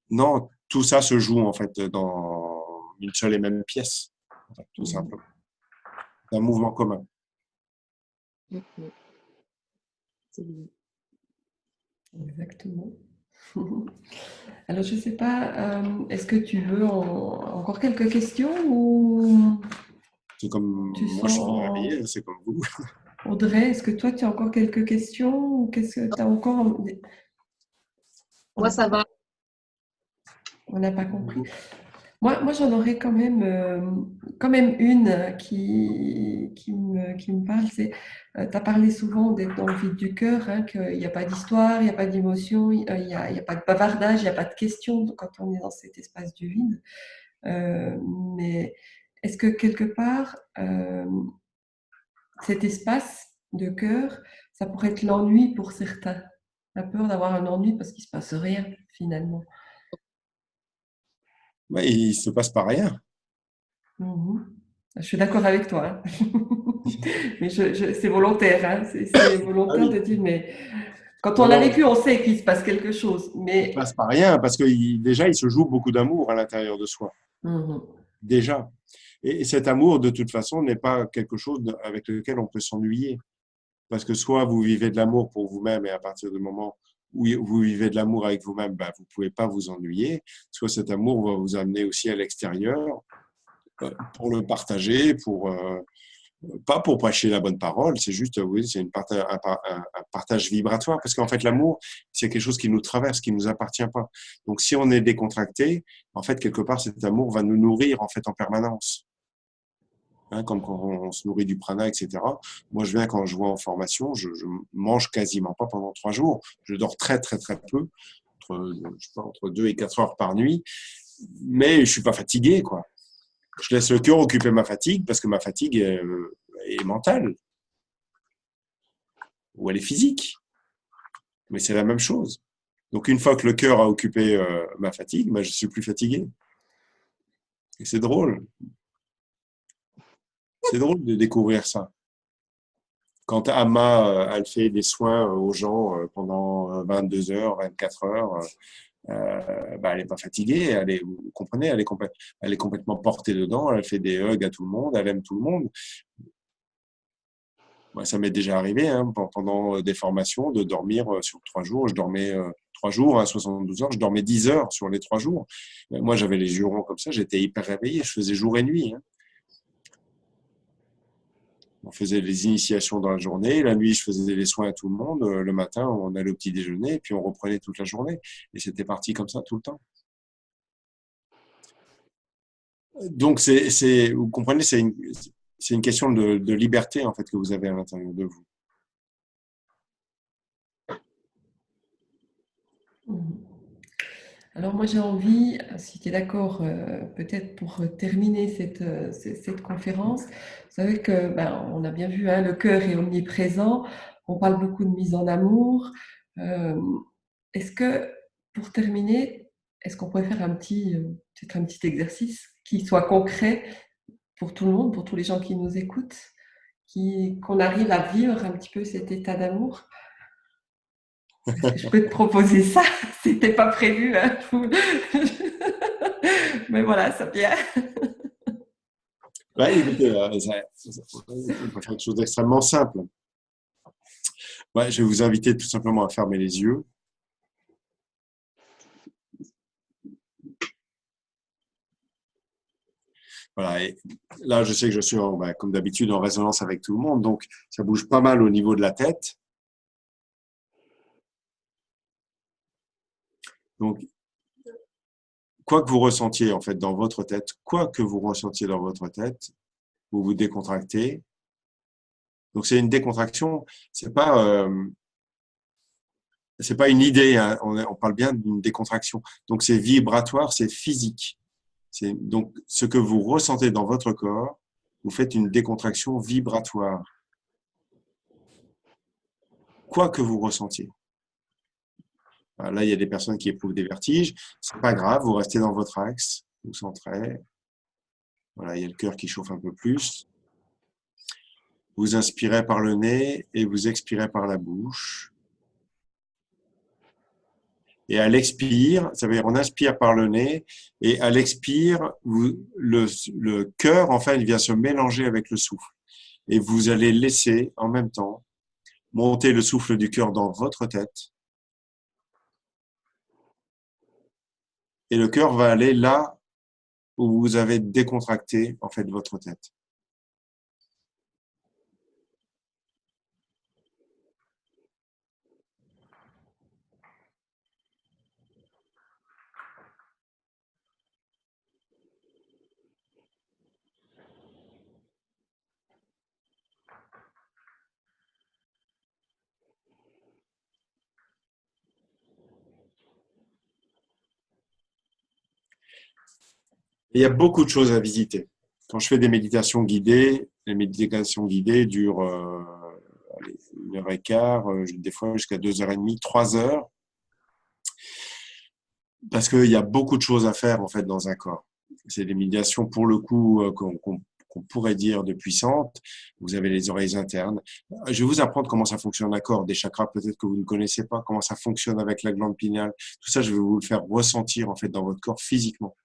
[SPEAKER 2] Non, tout ça se joue en fait dans une seule et même pièce, en fait, tout simplement. C'est un mouvement commun.
[SPEAKER 3] C'est bien.
[SPEAKER 1] Exactement. Alors, je ne sais pas, est-ce que tu veux encore quelques questions ou
[SPEAKER 2] C'est comme
[SPEAKER 1] tu
[SPEAKER 2] moi, je suis bien
[SPEAKER 1] sens,
[SPEAKER 2] habillé, c'est comme vous.
[SPEAKER 1] Audrey, est-ce que toi, tu as encore quelques questions ou qu'est-ce que tu as encore...
[SPEAKER 3] Moi, ça va.
[SPEAKER 1] On n'a pas compris. Moi j'en aurais quand même une qui me parle. Tu as parlé souvent d'être dans le vide du cœur, hein, qu'il n'y a pas d'histoire, il n'y a pas d'émotion, il y a pas de bavardage, il n'y a pas de questions quand on est dans cet espace du vide. Mais est-ce que quelque part, cet espace de cœur, ça pourrait être l'ennui pour certains? La peur d'avoir un ennui parce qu'il ne se passe rien finalement.
[SPEAKER 2] Ouais, il se passe pas rien.
[SPEAKER 1] Mhm. Je suis d'accord avec toi, hein. Mais c'est volontaire, hein. C'est
[SPEAKER 2] Ah
[SPEAKER 1] volontaire
[SPEAKER 2] oui.
[SPEAKER 1] de dire, mais quand on
[SPEAKER 2] Non,
[SPEAKER 1] l'a
[SPEAKER 2] non,
[SPEAKER 1] vécu, on sait qu'il se passe quelque chose.
[SPEAKER 2] il se
[SPEAKER 1] Mais
[SPEAKER 2] passe pas rien parce que déjà, il se joue beaucoup d'amour à l'intérieur de soi.
[SPEAKER 1] Mhm.
[SPEAKER 2] Déjà. Et cet amour, de toute façon, n'est pas quelque chose avec lequel on peut s'ennuyer. Parce que soit vous vivez de l'amour pour vous-même et à partir du moment où vous vivez de l'amour avec vous-même, ben, vous ne pouvez pas vous ennuyer. Soit cet amour va vous amener aussi à l'extérieur pour le partager, pas pour prêcher la bonne parole, c'est juste, oui, c'est un partage vibratoire. Parce qu'en fait, l'amour, c'est quelque chose qui nous traverse, qui ne nous appartient pas. Donc, si on est décontracté, en fait, quelque part, cet amour va nous nourrir en fait en permanence. Hein, comme quand on se nourrit du prana, etc. Moi, je viens quand je vais en formation, je mange quasiment pas pendant 3 jours. Je dors très, très, très peu, je sais pas, entre 2 et 4 heures par nuit, mais je suis pas fatigué, quoi. Je laisse le cœur occuper ma fatigue parce que ma fatigue est mentale ou elle est physique, mais c'est la même chose. Donc, une fois que le cœur a occupé ma fatigue, ben, je suis plus fatigué. Et c'est drôle. C'est drôle de découvrir ça. Quand Amma, elle fait des soins aux gens pendant 22 heures, 24 heures, bah, elle n'est pas fatiguée, vous comprenez, elle est complètement portée dedans, elle fait des hugs à tout le monde, elle aime tout le monde. Moi, ça m'est déjà arrivé hein, pendant des formations de dormir sur 3 jours. Je dormais 3 jours, à 72 heures, je dormais 10 heures sur les 3 jours. Moi, j'avais les yeux ronds comme ça, j'étais hyper réveillé, je faisais jour et nuit. Hein. On faisait les initiations dans la journée. La nuit, je faisais les soins à tout le monde. Le matin, on allait au petit déjeuner et puis on reprenait toute la journée. Et c'était parti comme ça tout le temps. Donc, vous comprenez, c'est une question de liberté en fait que vous avez à l'intérieur de vous.
[SPEAKER 1] Mhm. Alors moi j'ai envie, si tu es d'accord, peut-être pour terminer cette conférence, vous savez que ben, on a bien vu, hein, le cœur est omniprésent, on parle beaucoup de mise en amour. Euh, Est-ce que pour terminer, est-ce qu'on pourrait faire peut-être un petit exercice qui soit concret pour tout le monde, pour tous les gens qui nous écoutent, qu'on arrive à vivre un petit peu cet état d'amour? Est-ce que je peux te proposer ça? C'était pas prévu, hein. Mais voilà, ça vient.
[SPEAKER 2] Ouais, écoutez, on peut faire quelque chose d'extrêmement simple. Ouais, je vais vous inviter tout simplement à fermer les yeux. Voilà, et là, je sais que je suis, comme d'habitude, en résonance avec tout le monde, donc ça bouge pas mal au niveau de la tête. Donc, quoi que vous ressentiez en fait dans votre tête, quoi que vous ressentiez dans votre tête, vous vous décontractez. Donc, c'est une décontraction, c'est pas une idée, hein. On parle bien d'une décontraction. Donc, c'est vibratoire, c'est physique. Donc, ce que vous ressentez dans votre corps, vous faites une décontraction vibratoire. Quoi que vous ressentiez. Là, il y a des personnes qui éprouvent des vertiges. C'est pas grave, vous restez dans votre axe, vous centrez. Voilà, il y a le cœur qui chauffe un peu plus. Vous inspirez par le nez et vous expirez par la bouche. Et à l'expire, ça veut dire on inspire par le nez et à l'expire, le cœur, en fait, il vient se mélanger avec le souffle. Et vous allez laisser en même temps monter le souffle du cœur dans votre tête. Et le cœur va aller là où vous avez décontracté en fait votre tête. Il y a beaucoup de choses à visiter. Quand je fais des méditations guidées, les méditations guidées durent 1h15, des fois jusqu'à 2h30, 3 heures, parce qu'il y a beaucoup de choses à faire en fait dans un corps. C'est des méditations pour le coup qu'on pourrait dire de puissantes. Vous avez les oreilles internes. Je vais vous apprendre comment ça fonctionne un corps, des chakras peut-être que vous ne connaissez pas, comment ça fonctionne avec la glande pinéale. Tout ça, je vais vous le faire ressentir en fait dans votre corps physiquement.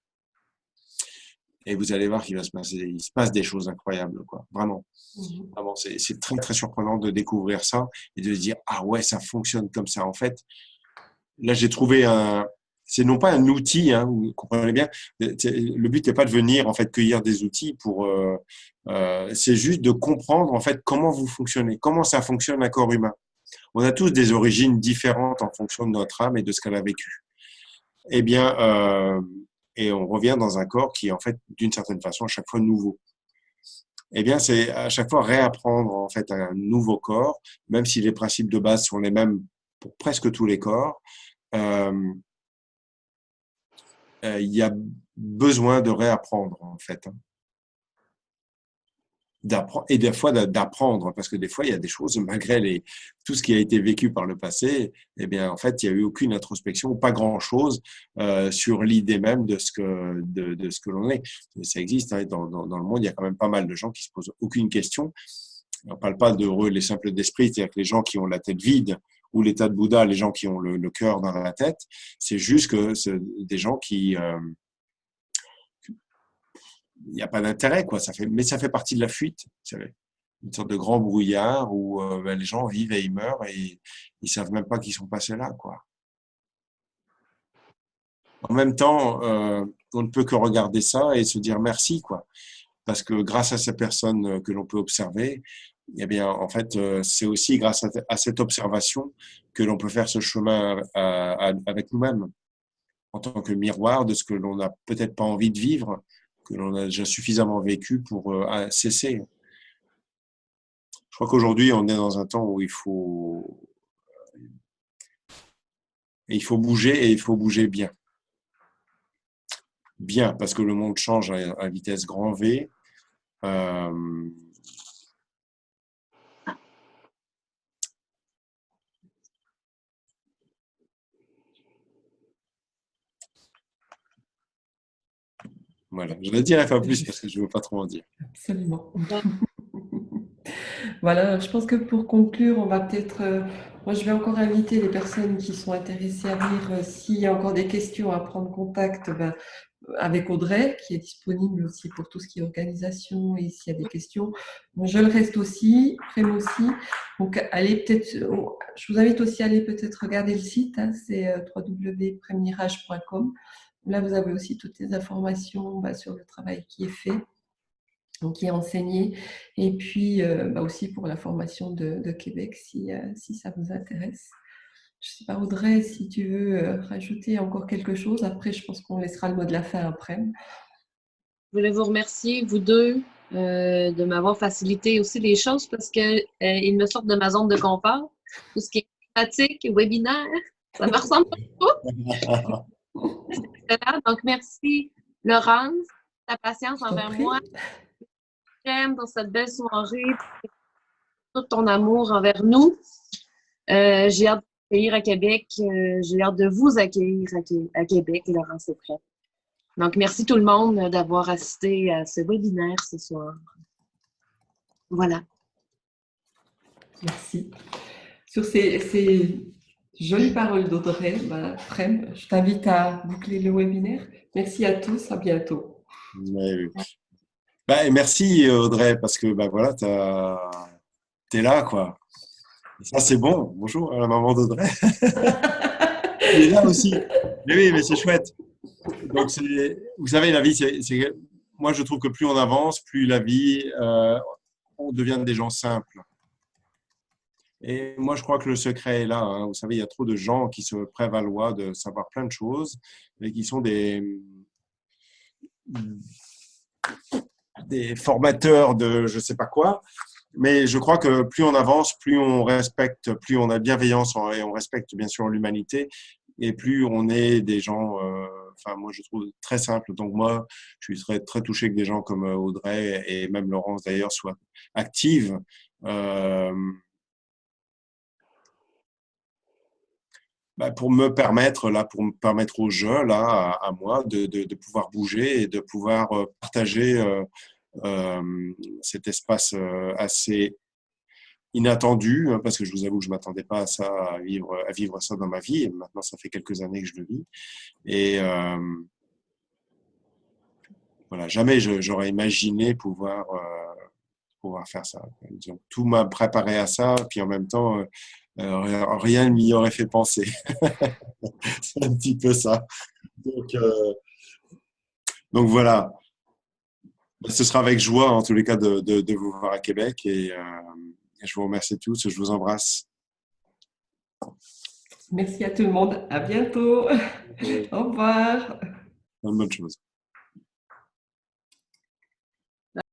[SPEAKER 2] Et vous allez voir qu'il il se passe des choses incroyables, quoi. Vraiment. Vraiment, c'est très, très surprenant de découvrir ça et de se dire, ah ouais, ça fonctionne comme ça. En fait, là, j'ai trouvé c'est non pas un outil, hein, vous comprenez bien. Le but n'est pas de venir, en fait, cueillir des outils c'est juste de comprendre, en fait, comment vous fonctionnez, comment ça fonctionne un corps humain. On a tous des origines différentes en fonction de notre âme et de ce qu'elle a vécu. Eh bien, et on revient dans un corps qui est en fait d'une certaine façon à chaque fois nouveau. Eh bien, c'est à chaque fois réapprendre en fait un nouveau corps, même si les principes de base sont les mêmes pour presque tous les corps. Il y a besoin de réapprendre en fait, et des fois d'apprendre, parce que des fois il y a des choses malgré tout ce qui a été vécu par le passé, eh bien en fait il y a eu aucune introspection, pas grand chose sur l'idée même de ce que l'on est. Ça existe, hein, dans le monde, il y a quand même pas mal de gens qui se posent aucune question. On ne parle pas d'heureux les simples d'esprit, c'est-à-dire que les gens qui ont la tête vide, ou l'état de Bouddha, les gens qui ont le cœur dans la tête. C'est juste que c'est des gens qui il n'y a pas d'intérêt, quoi. Mais ça fait partie de la fuite. C'est une sorte de grand brouillard où les gens vivent et ils meurent et ils savent même pas qu'ils sont passés là, quoi. En même temps, on ne peut que regarder ça et se dire merci, quoi. Parce que grâce à ces personnes que l'on peut observer, eh bien, en fait, c'est aussi grâce à cette observation que l'on peut faire ce chemin avec nous-mêmes, en tant que miroir de ce que l'on n'a peut-être pas envie de vivre, que l'on a déjà suffisamment vécu pour cesser. Je crois qu'aujourd'hui, on est dans un temps où il faut bouger et il faut bouger bien. Bien, parce que le monde change à vitesse grand V. Voilà, je ne dirai pas plus parce que je ne veux pas trop en dire.
[SPEAKER 1] Absolument. Voilà, je pense que pour conclure, on va peut-être, moi je vais encore inviter les personnes qui sont intéressées à venir, s'il y a encore des questions, à prendre contact, avec Audrey, qui est disponible aussi pour tout ce qui est organisation et s'il y a des questions. Bon, je le reste aussi, Prem aussi. Donc, allez peut-être, je vous invite aussi à aller peut-être regarder le site, hein, c'est www.premirage.com. Là, vous avez aussi toutes les informations sur le travail qui est fait, donc qui est enseigné, et puis aussi pour la formation de Québec, si ça vous intéresse. Je ne sais pas, Audrey, si tu veux rajouter encore quelque chose. Après, je pense qu'on laissera le mot de la fin après.
[SPEAKER 3] Je voulais vous remercier, vous deux, de m'avoir facilité aussi les choses parce qu'ils me sortent de ma zone de confort. Tout ce qui est pratique, webinaire, ça me ressemble pas trop. Donc, merci, Laurence, ta patience envers moi. J'aime dans cette belle soirée, tout ton amour envers nous. J'ai hâte d'accueillir à Québec. J'ai hâte de vous accueillir à Québec, Laurence est prête. Donc, merci tout le monde d'avoir assisté à ce webinaire ce soir. Voilà.
[SPEAKER 1] Merci. Sur ces jolies paroles d'Audrey, Prem, je t'invite à boucler le webinaire. Merci à tous, à bientôt.
[SPEAKER 2] Et merci Audrey, parce que voilà, t'es là, quoi. Et ça, c'est bon. Bonjour à la maman d'Audrey. Elle est là aussi. Mais oui, mais c'est chouette. Donc, vous savez, la vie, moi, je trouve que plus on avance, plus la vie, on devient des gens simples. Et moi, je crois que le secret est là, hein. Vous savez, il y a trop de gens qui se prévaloient de savoir plein de choses, mais qui sont des formateurs de je ne sais pas quoi. Mais je crois que plus on avance, plus on respecte, plus on a bienveillance et on respecte bien sûr l'humanité, et plus on est des gens, moi je trouve très simples. Donc moi, je serais très touché que des gens comme Audrey et même Laurence d'ailleurs soient actives. Pour me permettre aux jeunes, là, à moi, de pouvoir bouger et de pouvoir partager cet espace assez inattendu, hein, parce que je vous avoue que je m'attendais pas à ça, à vivre ça dans ma vie. Et maintenant, ça fait quelques années que je le vis. Et voilà, jamais j'aurais imaginé pouvoir faire ça. Donc, tout m'a préparé à ça, puis en même temps, rien ne m'y aurait fait penser. C'est un petit peu ça. Donc voilà. Ce sera avec joie, en tous les cas, de vous voir à Québec. Et je vous remercie tous. Je vous embrasse.
[SPEAKER 1] Merci à tout le monde. À bientôt. Au revoir.
[SPEAKER 2] Bonne chose.